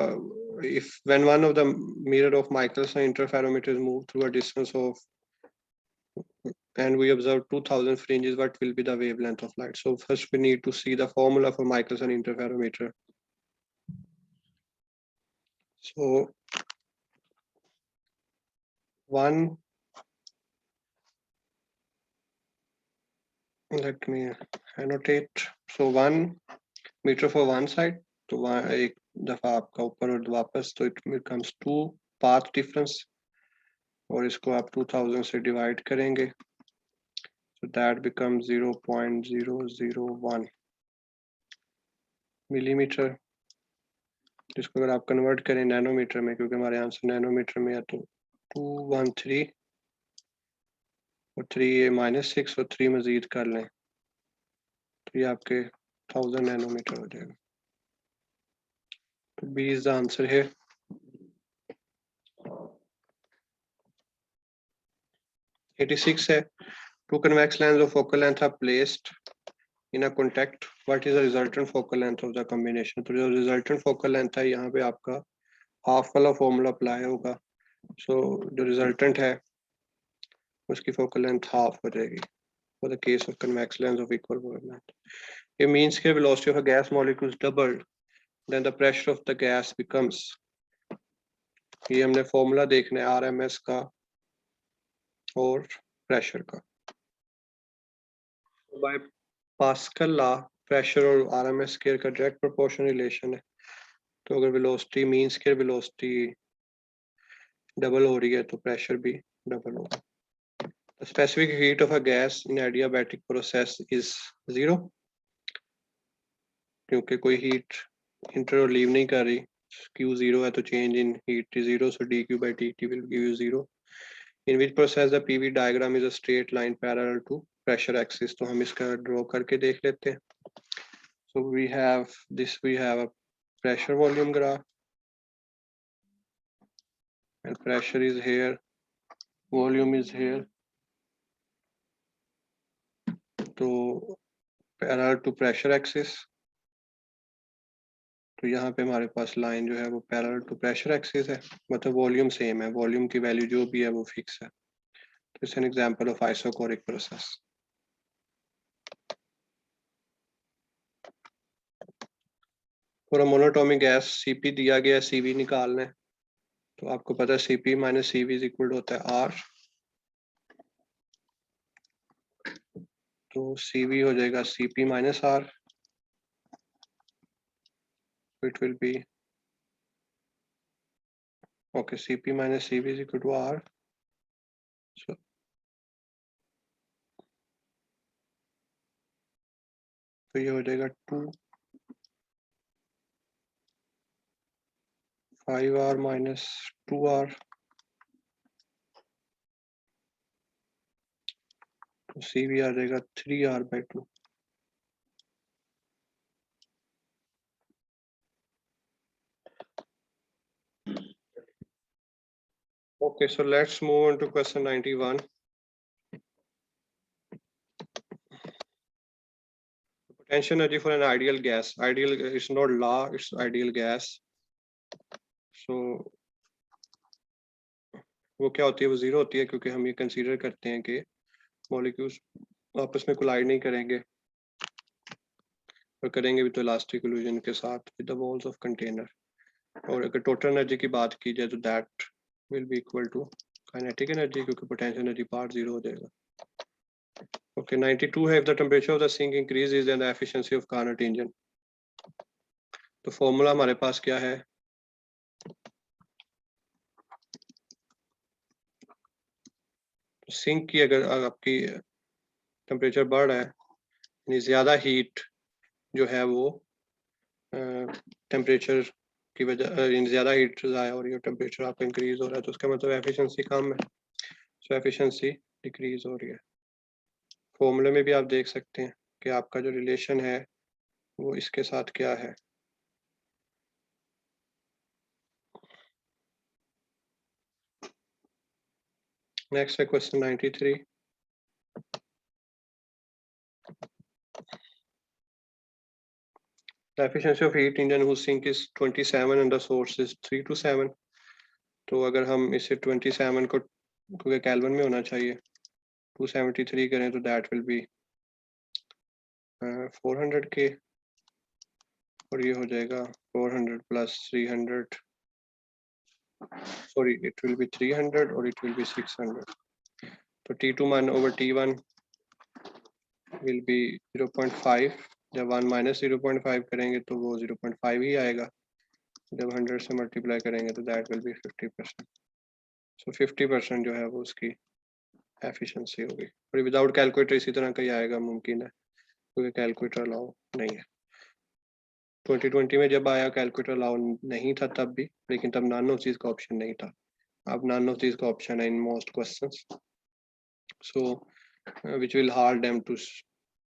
if when one of the mirror of Michelson interferometer is moved through a distance of and we observe 2000 fringes, what will be the wavelength of light? So first we need to see the formula for Michelson interferometer. So one, let me annotate. So 1 meter for one side, तो वहाँ एक दफा आपका ऊपर और वापस, तो it becomes 2 path difference, और इसको आप 2000 से डिवाइड करेंगे, so that becomes 0.001 मिलीमीटर, जिसको अगर आप कन्वर्ट करें नैनोमीटर में, क्योंकि हमारे आंसर नैनोमीटर में है, तो 213 और 3 ये -6 और 3 मजीद कर लें तो ये आपके 1000 नैनोमीटर हो जाएगा। तो बी इज द आंसर है। 86 है, two convex lenses of focal length are placed in a contact, what is the resultant focal length of the combination? तो जो resultant focal length है यहाँ पे आपका हाफ वाला फॉर्मूला अप्लाई होगा, सो जो रिजल्टेंट है उसकी फोकल लेंथ हाफ हो जाएगी for the case of convex lens of equal focal length. It means कि velocity of a gas molecule is doubled, then the pressure of the gas becomes, ये हमने formula देखना है RMS का और pressure का। बाय पास्कल लॉ प्रेशर और RMS square का डायरेक्ट प्रोपोर्शनल रिलेशन है, तो अगर velocity mean square velocity double हो रही है तो प्रेशर भी डबल होगा। The specific heat of a gas in adiabatic process is 0, क्योंकि कोई हीट इंटर और लीव नहीं कर रही, Q 0 है तो change in heat is 0, so dQ by dt will give you 0. In which process the PV diagram is a straight line parallel to pressure axis, तो हम इसका ड्रॉ करके देख लेते हैं। So we have this, we have a pressure volume graph and pressure is here, volume is here, तो parallel to pressure axis, तो यहाँ पे हमारे पास लाइन जो है वो पैरेलल टू प्रेशर एक्सिस है, मतलब वॉल्यूम सेम है, वॉल्यूम की वैल्यू जो भी है वो फिक्स है। तो it's an example of isochoric process. For a monatomic gas CP दिया गया है, सीवी निकालना है, तो आपको पता है CP minus CV is equal होता है आर, तो सीवी हो जाएगा CP minus R, it will be okay CP minus CV is equal to R, तो ये हो जाएगा 5R माइनस 2R, तो सीवी आ जाएगा 3R/2। Okay, so let's move on to question 91. Potential energy for an ideal gas. Ideal is not law, it's ideal gas. So वो क्या होती है, वो जीरो होती है, क्योंकि हम ये कंसीडर करते हैं कि मॉलिक्यूल्स आपस में कोलाइड नहीं करेंगे, और करेंगे भी तो इलास्टिक इल्यूजन के साथ with the walls of container. और अगर टोटल एनर्जी की बात की जाए तो that will be equal to kinetic energy, क्योंकि पोटेंशियल एनर्जी पार्ट जीरो हो जाएगा। ओके 92 है, if the temperature of the sink increases then the efficiency of Carnot engine. तो फॉर्मूला हमारे पास क्या है, सिंक की अगर आपकी टेम्परेचर बढ़ रहा है, यानी ज़्यादा हीट जो है वो टेम्परेचर की वजह, ज़्यादा हीट ज़ाया हो रही है, टेम्परेचर आपका इंक्रीज हो रहा है, तो उसका मतलब एफिशिएंसी कम है, सो एफिशिएंसी डिक्रीज हो रही है। फॉर्मूले में भी आप देख सकते हैं कि आपका जो रिलेशन है वो इसके साथ क्या है, Next है question 93. The efficiency of heat engine whose sink is 27 and the source is 3 to 7. तो अगर हम इसे 27 को क्योंकि केल्विन में होना चाहिए 273 करें तो that will be 400 K और ये हो जाएगा 400 plus 300. Sorry, it will be 300 or it will be 600. तो T2 over T1 will be 0.5. जब 1 minus 0.5 करेंगे तो वो 0.5 ही आएगा. जब 100 से मल्टीप्लाई करेंगे तो that will be 50%. So 50% जो है वो उसकी एफिशिएंसी होगी. और विदाउट कैलकुलेटर इसी तरह का ही आएगा, मुमकिन है क्योंकि कैलकुलेटर अलाउ नहीं है. 2020 में जब आया कैलकुलेटर अलाउ नहीं था तब भी, लेकिन तब नन ऑफ दीज का ऑप्शन नहीं था. अब नन ऑफ दीज का ऑप्शन है in most questions. So which will hard them to.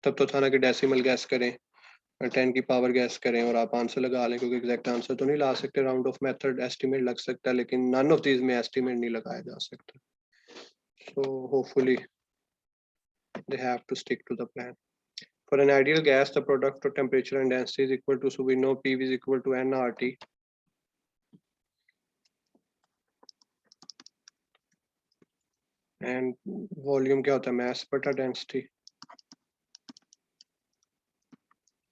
तब तो था ना कि डेसिमल गैस करें, 10 की पावर गैस करें और आप आंसर लगा लें, क्योंकि एग्जैक्ट आंसर तो नहीं ला सकते. राउंड ऑफ मेथड एस्टिमेट लग सकता है, लेकिन नन ऑफ दीज में एस्टिमेट नहीं लगाया जा सकता. So hopefully they have to stick to the plan. For an ideal gas, the product of temperature and density is equal to, so we know PV is equal to nRT. And volume क्या होता है, mass बटा density.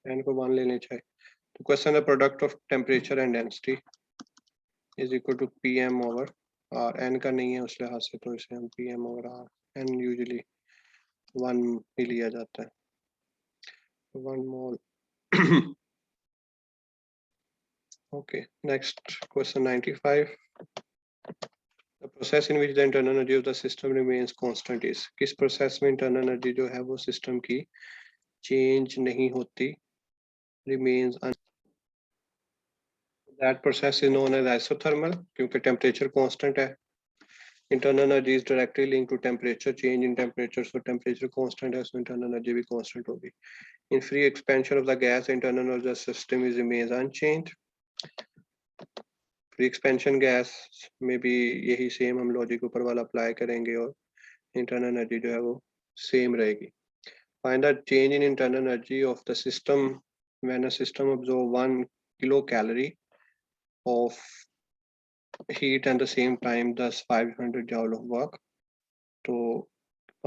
n को 1 लेने चाहिए. तो question the product of temperature and density is equal to PM over R. n का नहीं है उस लिहाज से, तो इसे हम PM over R. n usually 1 ही लिया जाता है. 1 mole. Okay, next question 95. The process in which the internal energy of the system remains constant is. किस process में internal energy जो है वो system की change नहीं होती, remains that process is known as isothermal क्योंकि temperature constant है. Internal energy is directly linked to temperature, change in temperature, so temperature constant है, so internal energy भी constant होगी. In free expansion of the gas, internal energy of the system is remains unchanged. Free expansion gas में भी यही same हम logic ऊपर वाला apply करेंगे और इंटरनल एनर्जी जो है वो सेम रहेगी. Find the change in internal energy of the system when a system absorb 1 kilo calorie of heat at the same time दस 500 जूल ऑफ वर्क. तो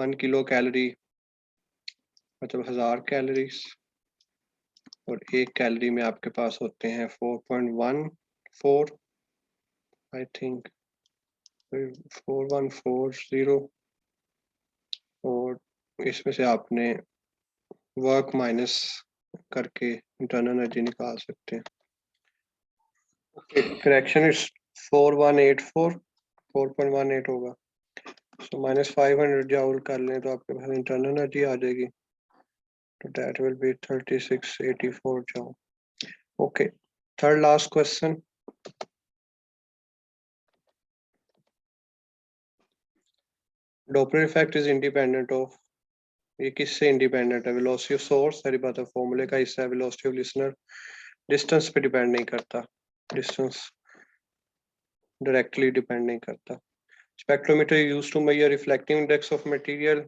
1 किलो कैलोरी मतलब 1000 कैलोरीज और 1 कैलोरी में आपके पास होते हैं 4.14 I think 4140 और इसमें से आपने वर्क माइनस करके इंटरनल एनर्जी निकाल सकते हैं. करेक्शन इज 4184 4.18 होगा. सो माइनस 500 जूल कर लें तो आपके पास इंटरनल एनर्जी आ जाएगी. तो that will B 3684 joule. Okay, third last question. Doppler effect is independent of. ये किससे इंडिपेंडेंट है? वेलोसिटी ऑफ सोर्स, सारी बात है, फॉर्मूले का हिस्सा है. वेलोसिटी ऑफ लिसनर डिस्टेंस पे डिपेंड नहीं करता, डिस्टेंस डायरेक्टली डिपेंड नहीं करता. Spectrometer used to measure reflecting index of material,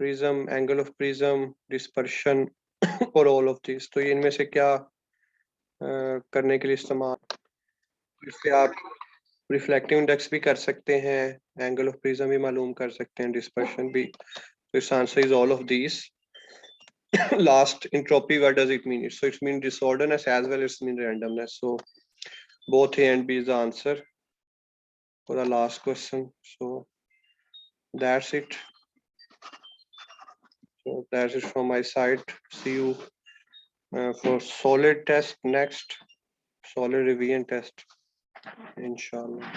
prism, angle of prism, dispersion और ऑल ऑफ दिस. तो ये इनमें से क्या करने के लिए इस्तेमाल? इससे आप रिफ्लेक्टिव इंडेक्स भी कर सकते हैं, एंगल ऑफ प्रिज्म भी मालूम कर सकते हैं, डिस्पर्शन भी. तो इस answer is all of this. Last, entropy, what does it mean? So it means disorderness as well as it means randomness. So both A and B is the answer for the last question. So that's it. So that's it from my side. See you for solid test next, solid revision test, inshallah.